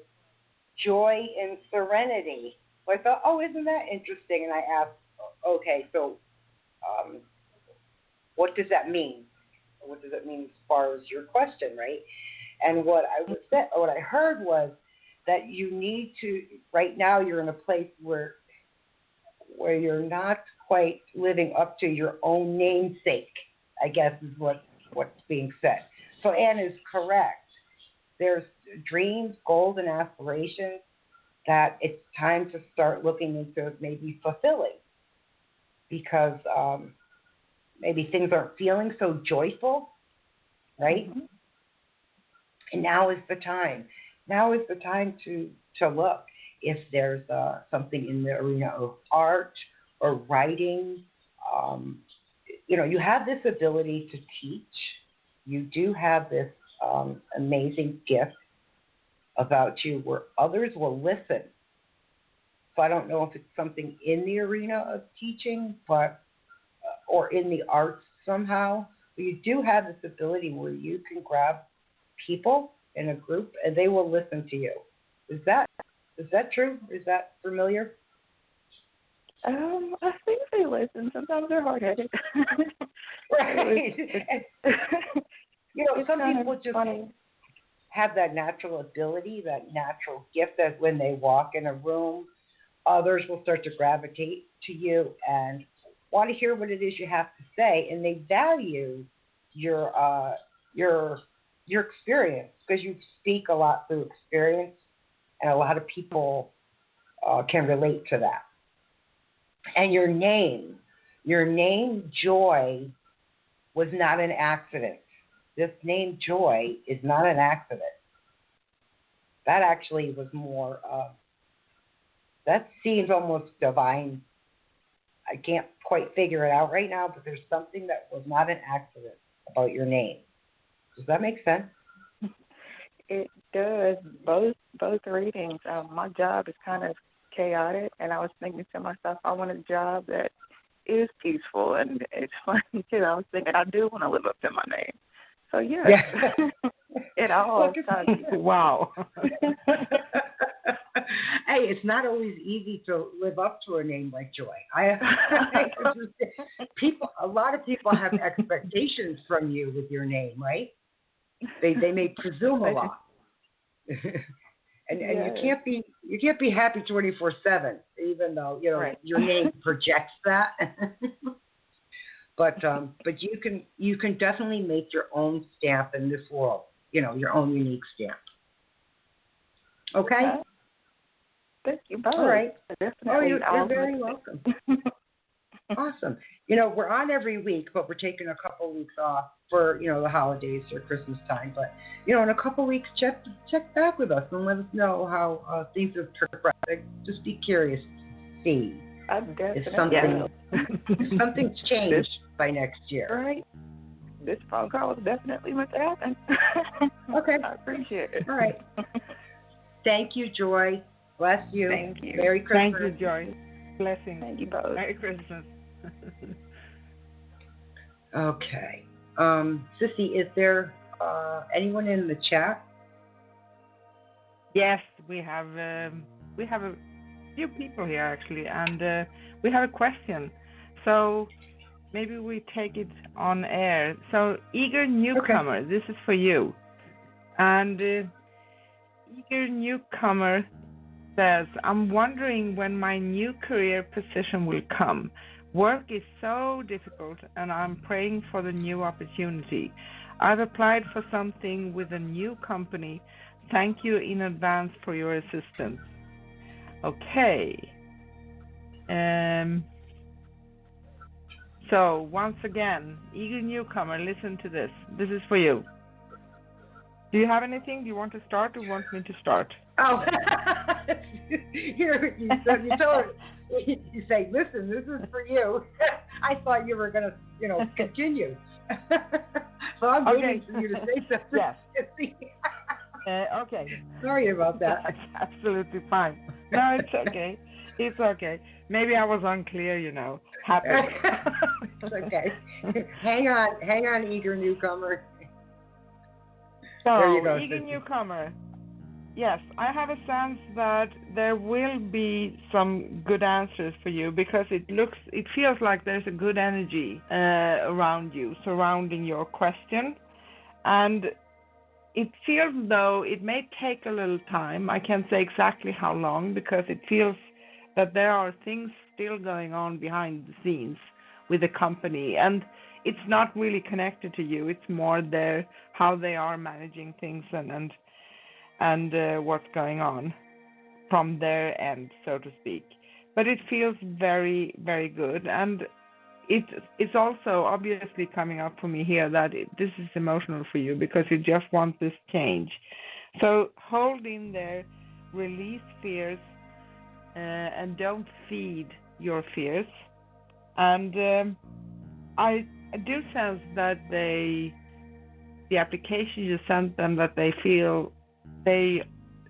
joy and serenity. So I thought, oh, isn't that interesting? And I asked, okay, so what does that mean? What does it mean as far as your question, right? And what I heard was that you need to, right now you're in a place where you're not quite living up to your own namesake, I guess is what's being said. So Anne is correct. There's dreams, goals, and aspirations that it's time to start looking into maybe fulfilling, because maybe things aren't feeling so joyful, right? Mm-hmm. And now is the time. Now is the time to look if there's something in the arena of art or writing. You have this ability to teach. You do have this amazing gift about you where others will listen. So I don't know if it's something in the arena of teaching, but or in the arts somehow. But you do have this ability where you can grab people in a group and they will listen to you. Is that true? Is that familiar? I think they listen. Sometimes they're hard-headed. Right. Some people just have that natural ability, that natural gift that when they walk in a room, others will start to gravitate to you and want to hear what it is you have to say, and they value your experience, because you speak a lot through experience, and a lot of people can relate to that. And your name, Joy, was not an accident. This name Joy is not an accident. That actually was more, that seems almost divine. I can't quite figure it out right now, but there's something that was not an accident about your name. Does that make sense? It does. Both readings. My job is kind of chaotic, and I was thinking to myself, I want a job that is peaceful, and it's funny too. I was thinking I do want to live up to my name. So yes, Yeah. it all ties. Wow. Hey, it's not always easy to live up to a name like Joy. A lot of people have expectations from you with your name, right? They may presume a lot. And you can't be happy 24/7, even though right. your name projects that. But you can definitely make your own stamp in this world. Your own unique stamp. Okay. Thank you both. All right. Definitely. You're very welcome. Awesome. We're on every week, but we're taking a couple weeks off for, the holidays or Christmas time. But, in a couple weeks, check back with us and let us know how things have progressed. Just be curious to see if something's changed by next year. Right. This phone call is definitely what's happened. Okay. I appreciate it. All right. Thank you, Joy. Bless you. Thank you. Merry Christmas. Thank you, Joy. Blessings. Thank you both. Merry Christmas. Okay. Sissy, is there anyone in the chat? Yes, we have a few people here actually, and we have a question. So maybe we take it on air. So eager newcomer, okay. This is for you. And eager newcomer says, I'm wondering when my new career position will come. Work is so difficult and I'm praying for the new opportunity. I've applied for something with a new company. Thank you in advance for your assistance. Okay. So once again, eager newcomer, listen to this. This is for you. Do you have anything? Do you want to start or want me to start? Oh, you say, listen, this is for you. I thought you were going to, continue. So I'm waiting for you to say something. Yes. Okay. Sorry about that. That's absolutely fine. No, it's okay. It's okay. Maybe I was unclear, Happy. It's okay. Hang on, eager newcomer. So, eager newcomer. Yes, I have a sense that there will be some good answers for you because it feels like there's a good energy around you, surrounding your question. And it feels though it may take a little time. I can't say exactly how long because it feels that there are things still going on behind the scenes with the company. And it's not really connected to you. It's more how they are managing things and what's going on from their end, so to speak. But it feels very, very good. And it's also obviously coming up for me here that this is emotional for you because you just want this change. So hold in there, release fears, and don't feed your fears. And I do sense that the application you sent them, that they feel they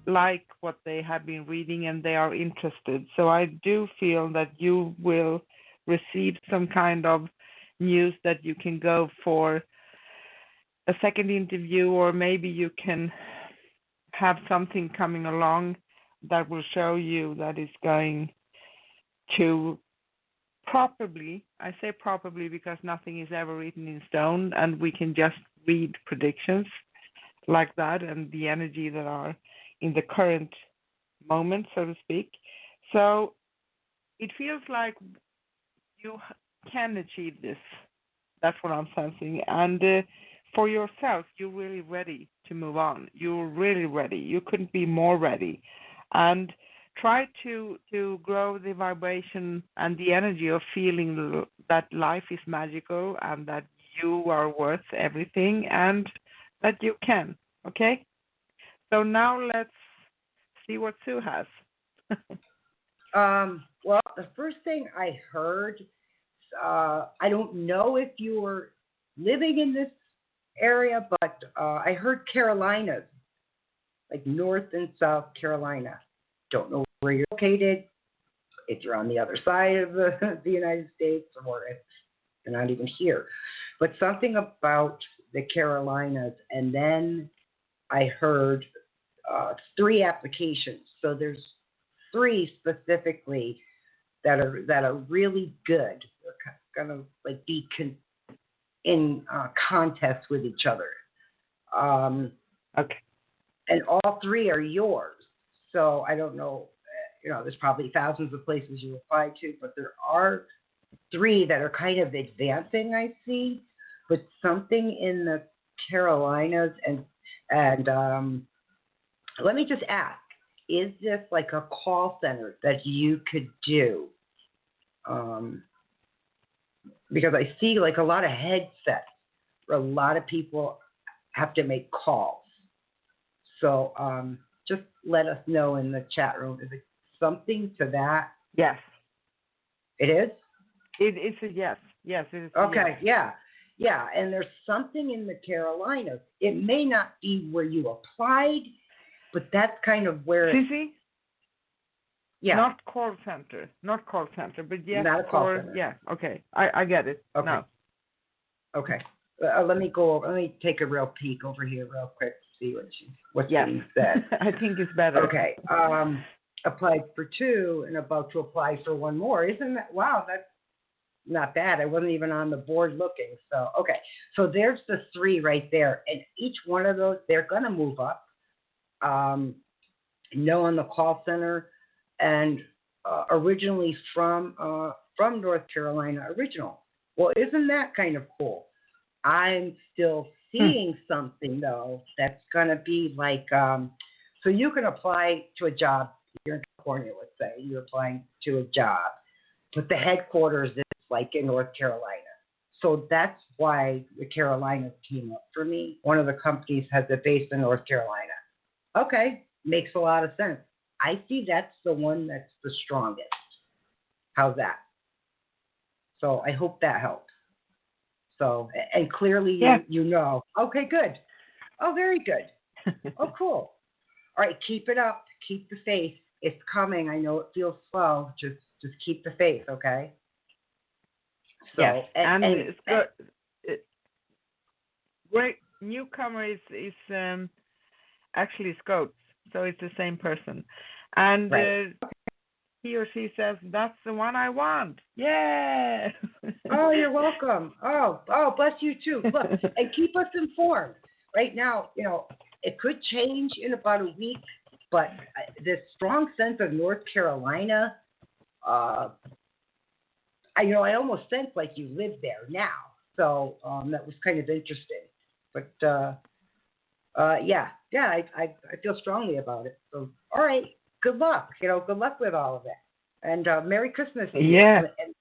like what they have been reading and they are interested. So I do feel that you will receive some kind of news that you can go for a second interview, or maybe you can have something coming along that will show you that is going to probably, I say probably because nothing is ever written in stone and we can just read predictions like that and the energy that are in the current moment, so to speak. So it feels like you can achieve this. That's what I'm sensing. And for yourself, you're really ready to move on. You're really ready. You couldn't be more ready. And try to grow the vibration and the energy of feeling that life is magical and that you are worth everything and that you can. Okay? So now let's see what Sue has. Well, the first thing I heard, I don't know if you were living in this area, but I heard Carolinas, like North and South Carolina. Don't know where you're located, if you're on the other side of the United States or if you're not even here. But something about the Carolinas, and then I heard 3 applications. So there's 3 specifically that are really good. They're gonna like be in contest with each other. Okay. And all 3 are yours. So I don't know. There's probably thousands of places you apply to, but there are 3 that are kind of advancing, I see. But something in the Carolinas and let me just ask, is this like a call center that you could do? Because I see like a lot of headsets where a lot of people have to make calls. So just let us know in the chat room. Is it something to that? Yes. It is? It's a yes. Yes, it is. Okay, yes. Yeah. And there's something in the Carolinas. It may not be where you applied, but that's kind of where Sissy? Yeah. Not call center, but yes. Not a call center. Yeah, okay. I get it. Okay. No. Okay. Let me take a real peek over here real quick to see what's being said. I think it's better. Okay. Applied for 2 and about to apply for 1 more. Isn't that, wow, that's not bad. I wasn't even on the board looking. So, okay. So there's the 3 right there. And each one of those, they're going to move up. No on the call center. And originally from North Carolina, original. Well, isn't that kind of cool? I'm still seeing something, though, that's going to be like, so you can apply to a job here in California, let's say. You're applying to a job, but the headquarters is like in North Carolina. So that's why the Carolinas came up for me. One of the companies has a base in North Carolina. Okay, makes a lot of sense. I see that's the one that's the strongest. How's that? So I hope that helps. So, and clearly you know. Okay, good. Oh, very good. Oh, cool. All right, keep it up. Keep the faith. It's coming. I know it feels slow. Just keep the faith, okay? So, yes. And it's good. Great newcomer is actually Scotes, so it's the same person. And right. He or she says, that's the one I want. Yeah. Oh, you're welcome. Oh, bless you too. Look, and keep us informed. Right now, it could change in about a week, but this strong sense of North Carolina, I almost sense like you live there now. So that was kind of interesting. But I feel strongly about it. So, all right. Good luck. Good luck with all of that. And Merry Christmas. Yeah. And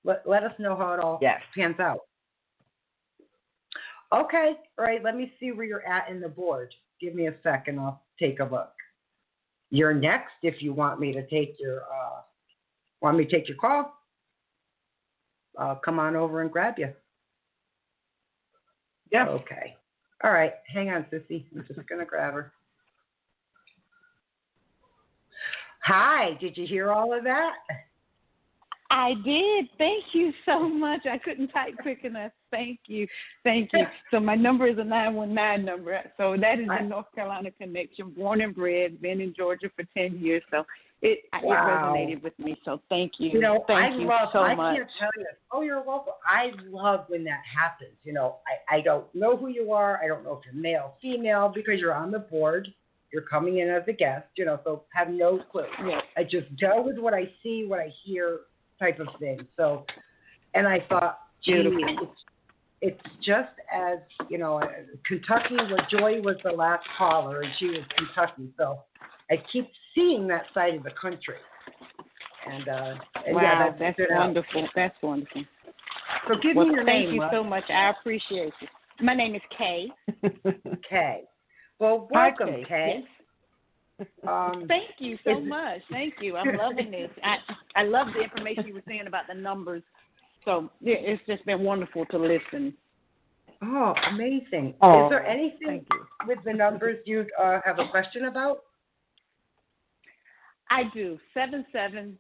let us know how it all pans out. Okay. All right. Let me see where you're at in the board. Give me a second. I'll take a look. You're next if you want me to take your call. I'll come on over and grab you. Yeah. Okay. All right. Hang on, Sissy. I'm just going to grab her. Hi, did you hear all of that? I did. Thank you so much. I couldn't type quick enough. Thank you. So my number is a 919 number. So that is the North Carolina connection. Born and bred, been in Georgia for 10 years. So it resonated with me. So thank you. Thank you so much. I can't tell you. Oh, you're welcome. I love when that happens. I don't know who you are. I don't know if you're male, female, because you're on the board. You're coming in as a guest, so have no clue. Yes. I just go with what I see, what I hear type of thing. So, and I thought, it's just as, Kentucky, where Joy was the last caller, and she was Kentucky. So I keep seeing that side of the country. And wow, yeah, that's wonderful. That's wonderful. So give me your thank name. You so much. I appreciate you. My name is Kay. Kay. Well, welcome, Hi, Kay. Yes. Thank you so much. Thank you. I'm loving this. I love the information you were saying about the numbers. So yeah, it's just been wonderful to listen. Oh, amazing. Oh, is there anything with the numbers you have a question about? I do. 77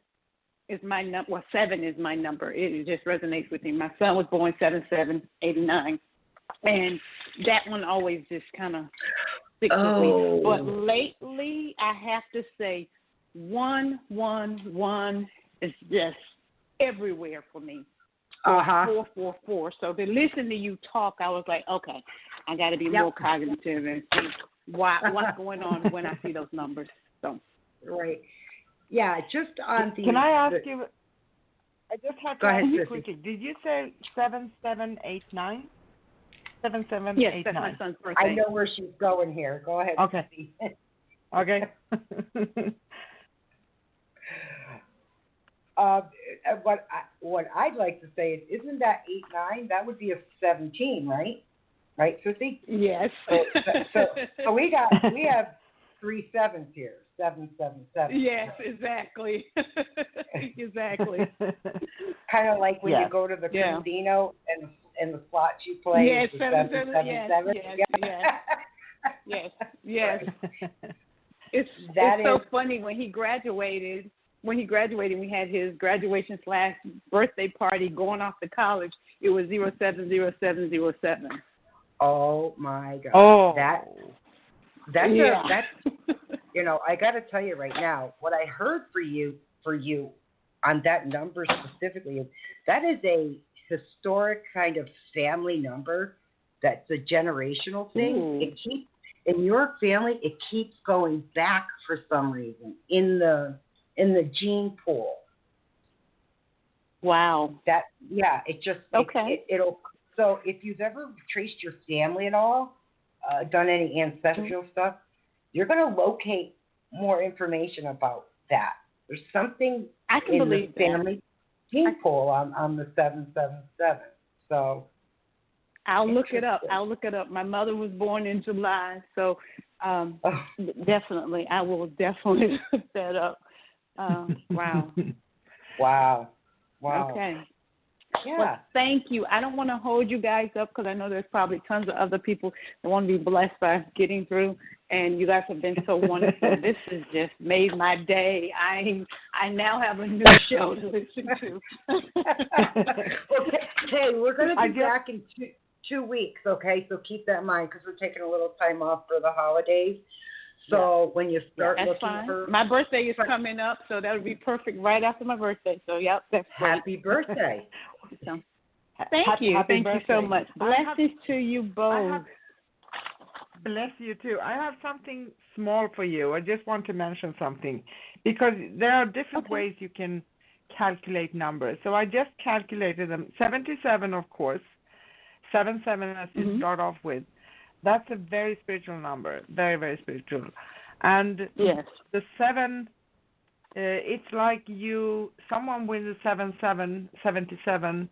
is my number. Well, 7 is my number. It just resonates with me. My son was born 7/7/89, and that one always just kind of sticks with me. But lately, I have to say, 111 is just everywhere for me. 444. So to listen to you talk, I was like, okay, I got to be more cognitive and see what's going on when I see those numbers. So right, yeah. Just on the. Can I ask you? I just have to ask you Sissy. quickly. Did you say 7789? 7789. Yes, that's my son's birthday. I know where she's going here. Go ahead. Okay. Okay. What I'd like to say is, isn't that 89? That would be a 17, right? Right, Sissy? Yes. So we have 3 sevens here. 777. Yes, exactly. Exactly. Kind of like when you go to the casino and the slots you play. Yes, is 777. Yes. It's so funny when he graduated. When he graduated, we had his graduation / birthday party going off to college. It was 070707. Oh my God! Oh, that's you know, I got to tell you right now, what I heard for you on that number specifically is that is a historic kind of family number. That's a generational thing. Ooh. It keeps in your family. It keeps going back for some reason in the gene pool. Wow. It just it'll. So if you've ever traced your family at all, done any ancestral stuff, you're going to locate more information about that. There's something in the family gene pool on the 777. So I'll look it up. My mother was born in July, so definitely, I will definitely look that up. Wow. Wow. Okay. Yeah. Well, thank you. I don't want to hold you guys up because I know there's probably tons of other people that want to be blessed by getting through, and you guys have been so wonderful. This has just made my day. I now have a new show to listen to. Okay, we're going to be back in 2 weeks, okay? So keep that in mind because we're taking a little time off for the holidays. So when you start looking for... My birthday is coming up, so that would be perfect right after my birthday. So, that's great. Happy birthday. So, thank you so much. Blessings to you both. Bless you, too. I have something small for you. I just want to mention something because there are different ways you can calculate numbers. So I just calculated them. 77, of course. 77 as you start off with. That's a very spiritual number, very, very spiritual. And the 7, it's like someone with the 77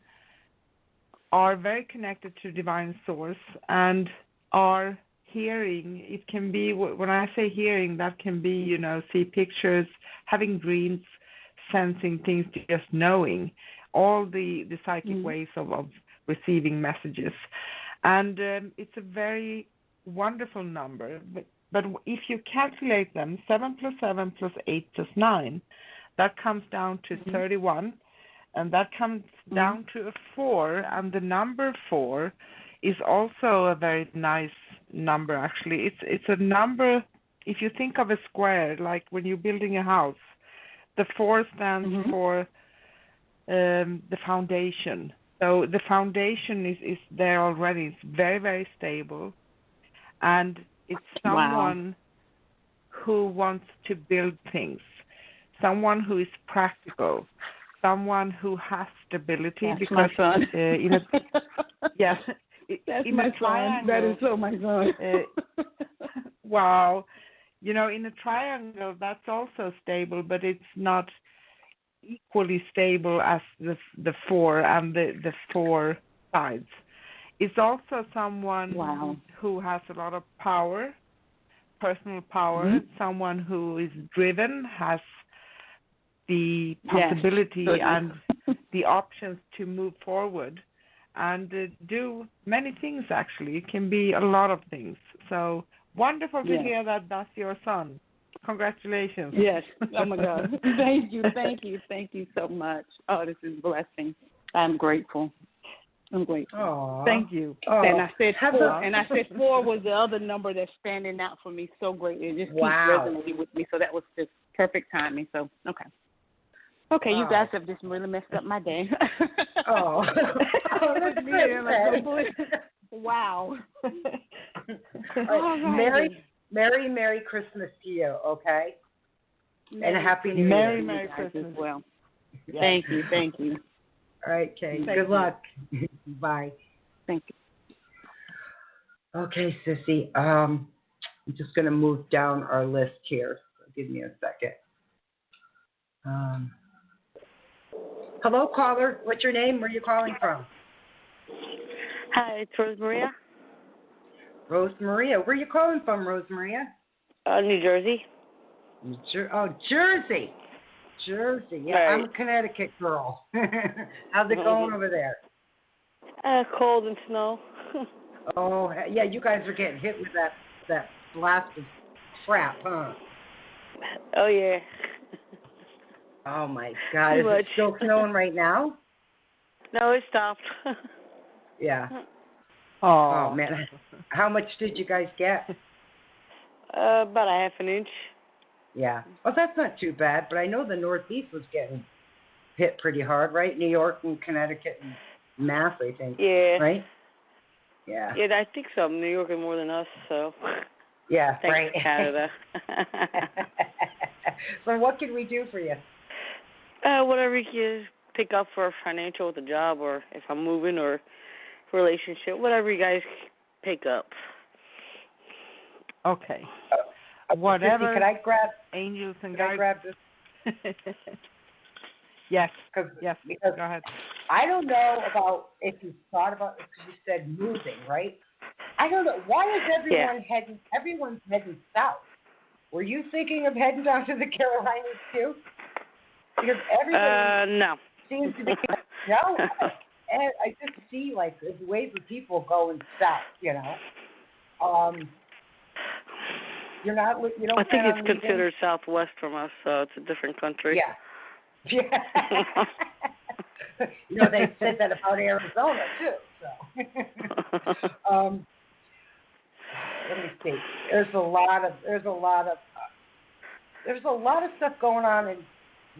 are very connected to divine source and are hearing. It can be, when I say hearing, that can be, see pictures, having dreams, sensing things, just knowing, all the psychic ways of receiving messages. And it's a very wonderful number. But if you calculate them, 7 plus 7 plus 8 plus 9, that comes down to 31. And that comes down to a 4. And the number 4 is also a very nice number, actually. It's a number, if you think of a square, like when you're building a house, the 4 stands for the foundation. So the foundation is there already. It's very, very stable. And it's someone who wants to build things, someone who is practical, someone who has stability. That's because my son. That's my son. That is so my son. Wow. in a triangle, that's also stable, but it's not equally stable as the four and the four sides. It's also someone who has a lot of power, personal power, someone who is driven, has the possibility and the options to move forward and do many things, actually. It can be a lot of things. So wonderful to hear that that's your son. Congratulations. Yes. Oh, my God. Thank you. Thank you. Thank you so much. Oh, this is a blessing. I'm grateful. I'm grateful. Aww. Thank you. Oh. And I said four. And I said four was the other number that's standing out for me so great. It just keeps resonating with me. So that was just perfect timing. So, okay. Okay, you guys have just really messed up my day. Oh, that's great. Wow. Right. Merry Christmas to you, okay? And a Happy New Year. Merry Christmas as well. Yes. Thank you. All right, Kay. Good luck. Bye. Thank you. Okay, Sissy. I'm just going to move down our list here. So give me a second. Hello, caller. What's your name? Where are you calling from? Hi, it's Rose Maria. Rose Maria. Where are you calling from, Rose Maria? New Jersey. Jersey. Jersey. Yeah, right. I'm a Connecticut girl. How's it going over there? Cold and snow. Oh, yeah, you guys are getting hit with that blast of crap, huh? Oh, yeah. Oh, my God. Is it still snowing right now? No, it stopped. Yeah. Oh, man. How much did you guys get? About a half an inch. Yeah. Well, that's not too bad, but I know the Northeast was getting hit pretty hard, right? New York and Connecticut and Mass, I think. Yeah. Right? Yeah. Yeah, I think so. New York is more than us, so. Yeah, thanks, right. Canada. So what can we do for you? Whatever you can pick up for financial with a job, or if I'm moving, or relationship, whatever you guys pick up. Okay. Whatever. Can I grab angels and guides? I grab this? Yes. Yes. Because go ahead. I don't know about if you thought about it, because you said moving, right? I don't know. Why is everyone's heading south? Were you thinking of heading down to the Carolinas too? Because everybody no. seems to be no. And I just see like the waves of people going south. You're not. You don't. I think it's considered southwest from us, so it's a different country. Yeah. They said that about Arizona too. So. Let me see. There's a lot of stuff going on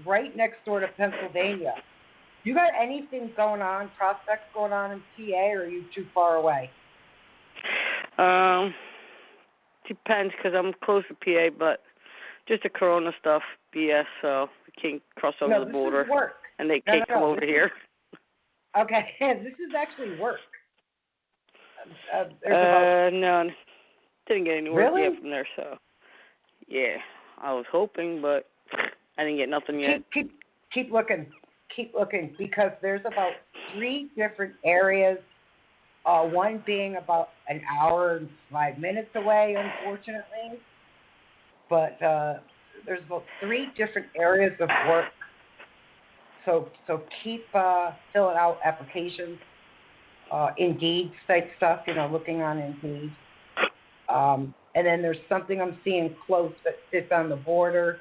right next door to Pennsylvania. You got anything going on, prospects going on in PA, or are you too far away? Depends, because I'm close to PA, but just the Corona stuff, BS, so we can't cross over the border. This is work. And they can't come over here. Okay, this is actually work. No, didn't get any work yet from there, so yeah, I was hoping, but I didn't get nothing yet. Keep looking, because there's about 3 different areas. One being about an hour and 5 minutes away, unfortunately. But there's about 3 different areas of work. So keep filling out applications, Indeed type stuff, looking on Indeed. And then there's something I'm seeing close that sits on the border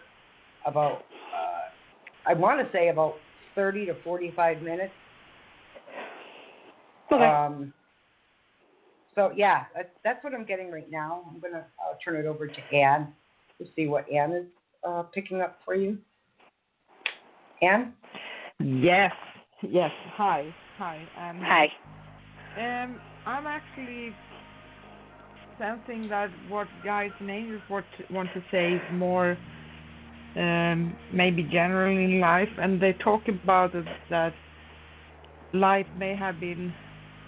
about, I want to say about 30 to 45 minutes. Okay. So, yeah, that's what I'm getting right now. I'm going to turn it over to Ann to see what Ann is picking up for you. Ann? Yes. Hi. Hi. I'm actually sensing that what guides and angels want to say is more maybe general in life, and they talk about it, that life may have been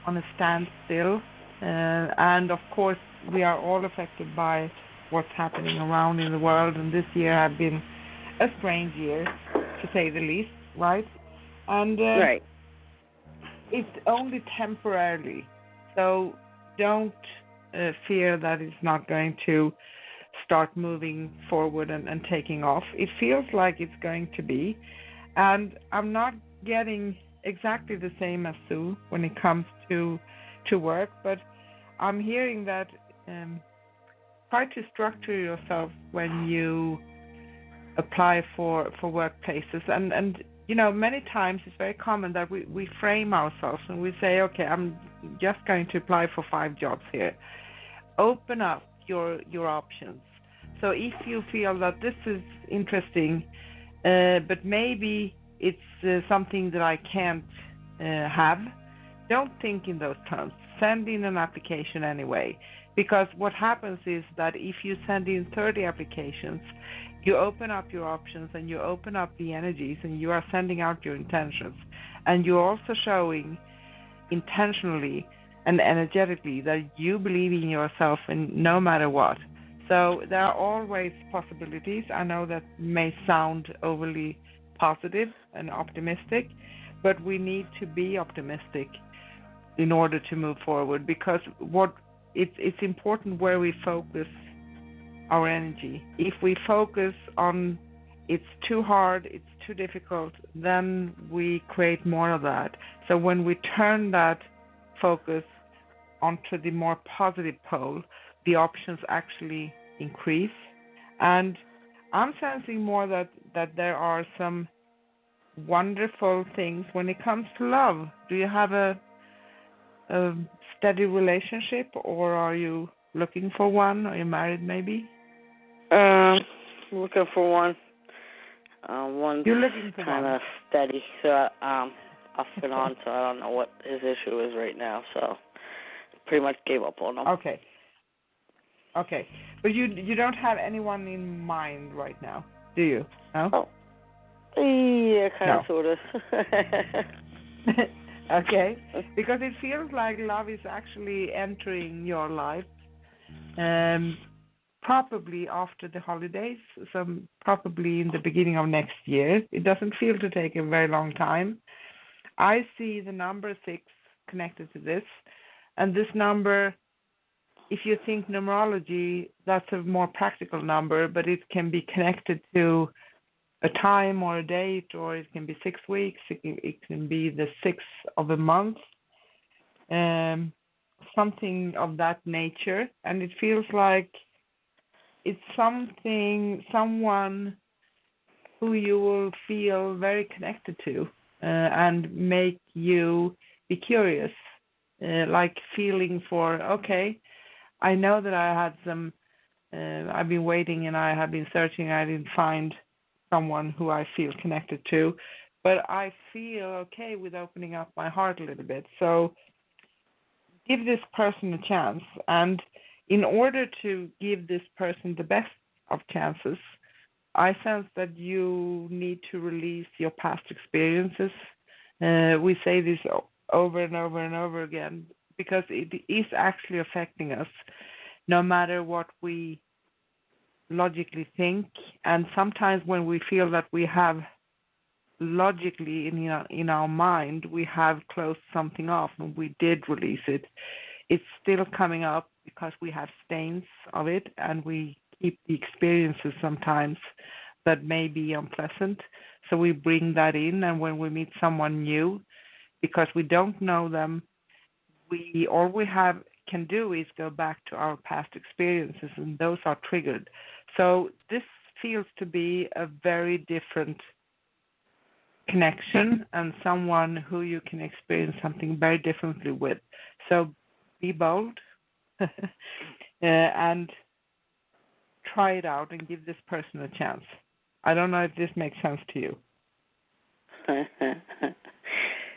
on a standstill, and of course we are all affected by what's happening around in the world. And this year has been a strange year, to say the least, right? And Right. it's only temporarily. So don't fear that it's not going to start moving forward and taking off. It feels like it's going to be. And I'm not getting exactly the same as Sue when it comes to work, but I'm hearing that try to structure yourself when you apply for workplaces. And you know, many times it's very common that we frame ourselves and we say, okay, I'm just going to apply for 5 jobs here. Open up your options. So if you feel that this is interesting, but maybe it's something that I can't have, don't think in those terms. Send in an application anyway. Because what happens is that if you send in 30 applications, you open up your options and you open up the energies and you are sending out your intentions. And you're also showing intentionally and energetically that you believe in yourself and no matter what. So there are always possibilities. I know that may sound overly positive and optimistic, but we need to be optimistic in order to move forward, because it's important where we focus our energy. If we focus on it's too hard, it's too difficult, then we create more of that. So when we turn that focus onto the more positive pole, the options actually increase. And I'm sensing more that there are some wonderful things when it comes to love. Do you have a steady relationship, or are you looking for one? Are you married maybe? Looking for one. One's You're looking for kind of steady, so off and on, so I don't know what his issue is right now, so pretty much gave up on him. Okay. But you don't have anyone in mind right now, do you? No? Oh. Yeah, kind of, sort of. Okay. Because it feels like love is actually entering your life. Probably after the holidays, so probably in the beginning of next year. It doesn't feel to take a very long time. I see the number 6 connected to this, and this number, if you think numerology, that's a more practical number, but it can be connected to a time or a date, or it can be 6 weeks, it can be the 6th of a month, something of that nature, and it feels like it's someone who you will feel very connected to and make you be curious, like feeling for, okay, I know that I had some, I've been waiting and I have been searching, I didn't find someone who I feel connected to, but I feel okay with opening up my heart a little bit. So give this person a chance. And in order to give this person the best of chances, I sense that you need to release your past experiences. We say this over and over and over again because it is actually affecting us, no matter what we logically think. And sometimes when we feel that we have logically in our mind, we have closed something off and we did release it, it's still coming up because we have stains of it and we keep the experiences sometimes that may be unpleasant. So we bring that in, and when we meet someone new, because we don't know them, all we can do is go back to our past experiences, and those are triggered. So this feels to be a very different connection and someone who you can experience something very differently with. So be bold and try it out and give this person a chance. I don't know if this makes sense to you.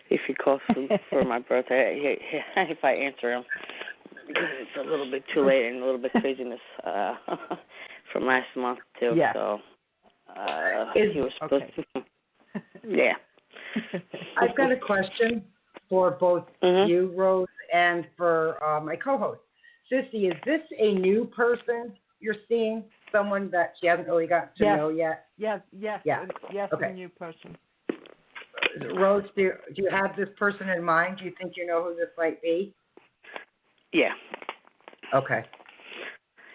If he calls for my birthday, if I answer him, because it's a little bit too late and a little bit craziness from last month too. Yeah. So he was supposed to. Yeah. I've got a question for both you, Rose, and for my co-host. Sissy, is this a new person you're seeing someone that she hasn't really got to know yet? Yes, Okay. a new person. Rose, do you have this person in mind? Do you think you know who this might be? Yeah. Okay.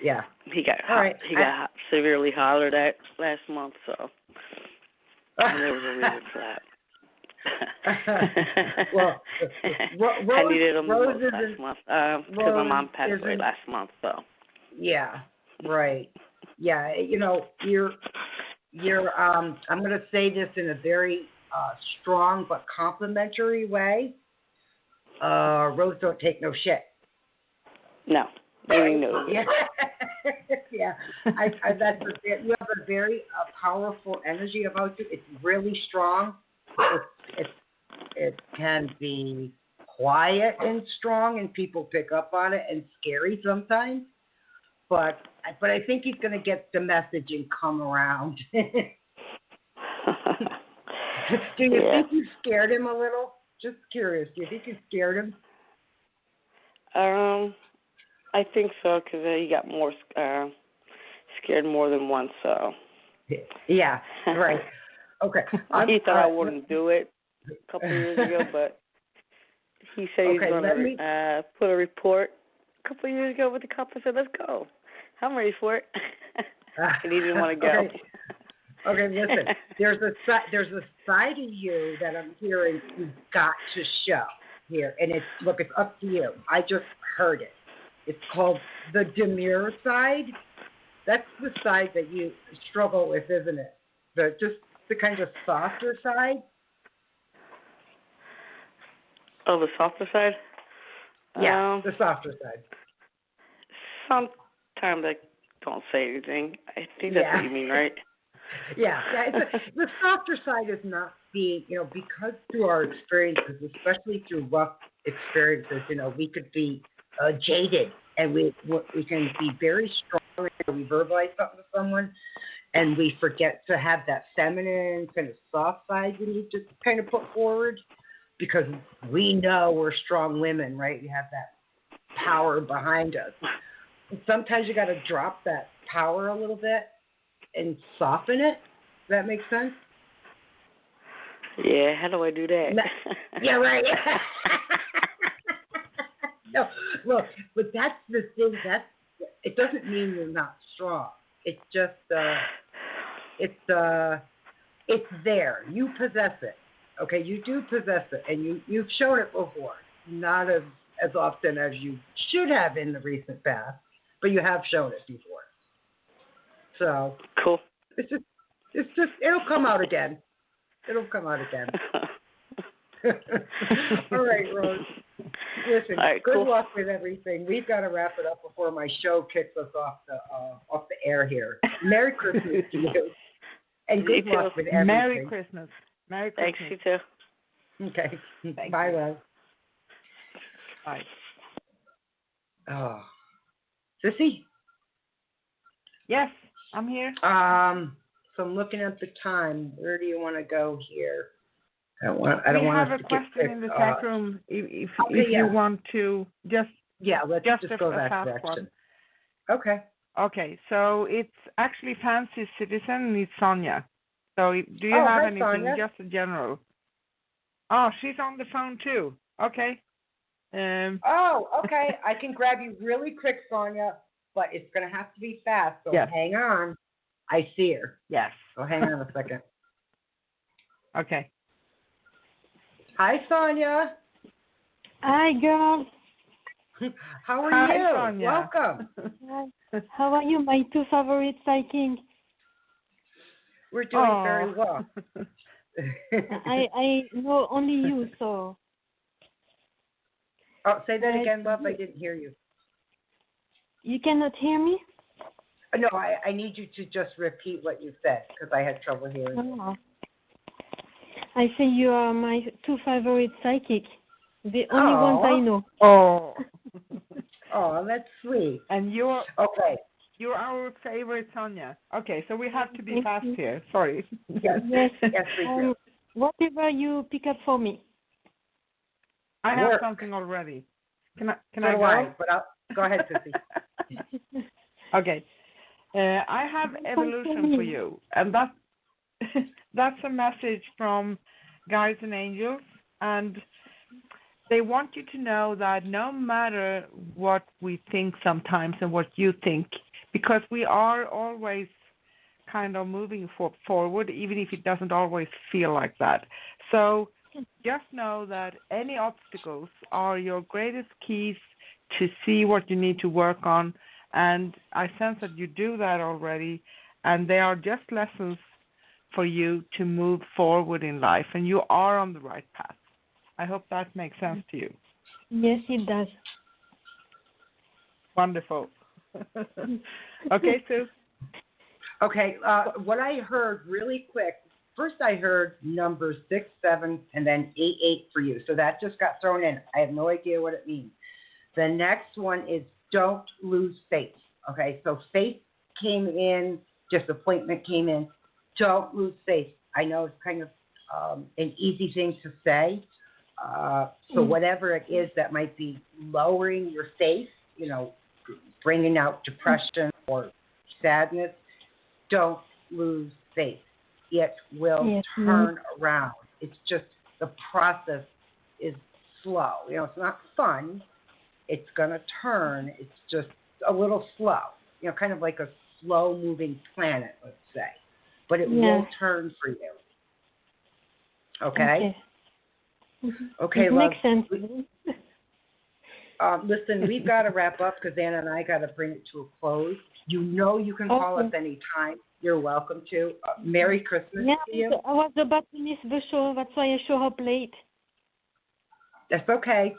Yeah. He got All right. severely hollered at last month, so and there was a reason for that. Well, I needed him Rose last month because my mom passed away last month. So. Yeah. Right. Yeah. You know, you're. I'm going to say this in a very strong but complimentary way. Rose don't take no shit. No. No. Yeah. Yeah. You have a very powerful energy about you. It's really strong. It can be quiet and strong, and people pick up on it, and scary sometimes. But I think he's going to get the message and come around. Do you think you scared him a little? Just curious. Do you think you scared him? I think so, because he got more scared more than once. So. Yeah. Right. Okay. He thought I wouldn't do it a couple of years ago, but he said he's going to put a report a couple of years ago with the cop. I said, let's go. I'm ready for it. And he didn't want to go. Okay, listen. There's a side of you that I'm hearing you've got to show here, and it's up to you. I just heard it. It's called the demure side. That's the side that you struggle with, isn't it? The kind of softer side. Oh, the softer side? Yeah, the softer side. Sometimes I don't say anything. I think that's what you mean, right? Yeah. The softer side is not being, because through our experiences, especially through rough experiences, we could be jaded, and we can be very strong and we verbalize something to someone, and we forget to have that feminine kind of soft side we need to kind of put forward, because we know we're strong women, right? We have that power behind us. And sometimes you got to drop that power a little bit and soften it. Does that make sense? Yeah, how do I do that? Yeah, right. No, look, but that's the thing. It doesn't mean you're not strong. It's just, it's there. You possess it. Okay, you do possess it, and you've shown it before. Not as often as you should have in the recent past, but you have shown it before. So cool. It's just it'll come out again. It'll come out again. All right, Rose. Listen, good luck with everything. We've got to wrap it up before my show kicks us off the air here. Merry Christmas to you, and good luck with everything. Merry Christmas. Merry Christmas. Thanks, you too. Okay. Thank Bye, you. Rose. Bye. Oh, Sissy. Yes, I'm here. So I'm looking at the time. Where do you want to go here? I don't want we have a question in the chat room. If you want to let's just go that direction. One. Okay. Okay, so it's actually Fancy Citizen, and it's Sonia. So do you have anything, Sonia? Just a general? Oh, she's on the phone too. Okay. Okay. I can grab you really quick, Sonia, but it's going to have to be fast, so hang on. I see her. Yes. So hang on a second. Okay. Hi, Sonia. Hi, girl. How are you? Sonia. Welcome. How are you, my two favorite psychics? We're doing very well. I know only you, so. Oh, say that again, love. I didn't hear you. You cannot hear me? No, I need you to just repeat what you said, because I had trouble hearing you. I say you are my two favorite psychics. The only ones I know. Oh. Oh, that's sweet. And you're okay. You're our favorite, Sonia. Okay, so we have to be fast here. Sorry. Yes, we do. Whatever you pick up for me. I have something already. Can I go? But go ahead, Sissy. Okay. I have evolution for you, and that's a message from guides and angels, and they want you to know that no matter what we think sometimes and what you think, because we are always kind of moving forward, even if it doesn't always feel like that. So just know that any obstacles are your greatest keys to see what you need to work on. And I sense that you do that already. And they are just lessons for you to move forward in life. And you are on the right path. I hope that makes sense to you. Yes, it does. Wonderful. Okay, Sue. Okay, what I heard really quick, first I heard numbers 6, 7, and then 8, 8 for you. So that just got thrown in. I have no idea what it means. The next one is don't lose faith. Okay, so faith came in, disappointment came in. Don't lose faith. I know it's kind of an easy thing to say. So whatever it is that might be lowering your faith, bringing out depression or sadness, don't lose faith. It will turn around. It's just the process is slow. It's not fun. It's going to turn. It's just a little slow. Kind of like a slow-moving planet, let's say. But it will turn for you. Okay? Okay, it love. Makes sense. Listen, we've got to wrap up because Anna and I got to bring it to a close. You can call us anytime. You're welcome to. Merry Christmas to you. I was about to miss the show. That's why I show up late. That's okay.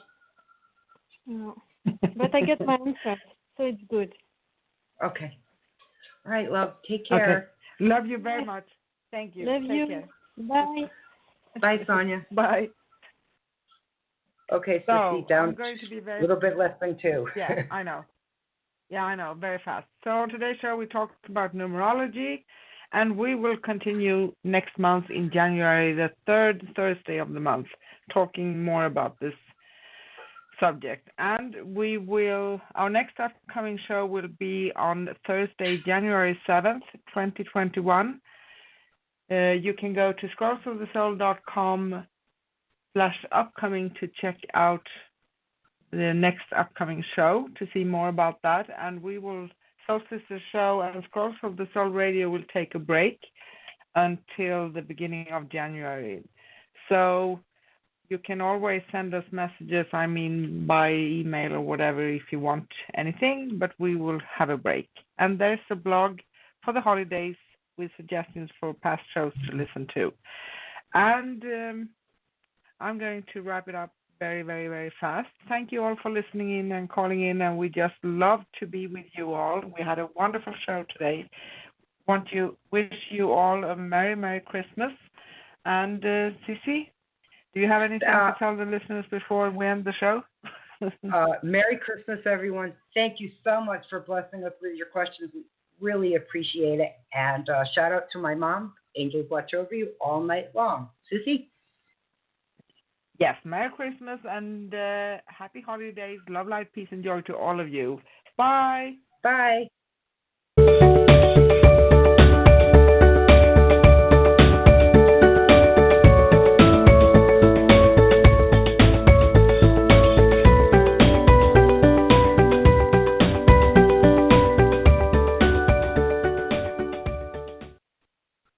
No. But I get my answer, so it's good. Okay. All right, love. Take care. Okay. Love you very much. Thank you. Love you. Care. Bye. Bye, Sonia. Bye. Okay, so down I'm going to be a little bit less than 2. Yeah, I know. Yeah, I know. Very fast. So on today's show, we talked about numerology, and we will continue next month in January, the 3rd Thursday of the month, talking more about this subject. And our next upcoming show will be on Thursday, January 7th, 2021. You can go to scrollsofthesoul.com/upcoming to check out the next upcoming show to see more about that. And we will, Solstice Show and Scrolls of the Soul Radio will take a break until the beginning of January. So you can always send us messages, by email or whatever if you want anything, but we will have a break. And there's a blog for the holidays with suggestions for past shows to listen to. And I'm going to wrap it up very, very, very fast. Thank you all for listening in and calling in, and we just love to be with you all. We had a wonderful show today. Want to wish you all a Merry, Merry Christmas. And Sissy, do you have anything to tell the listeners before we end the show? Merry Christmas, everyone. Thank you so much for blessing us with your questions. We really appreciate it. And shout out to my mom. Angels watch over you all night long. Sissy? Yes, Merry Christmas and happy holidays. Love, light, peace, and joy to all of you. Bye. Bye.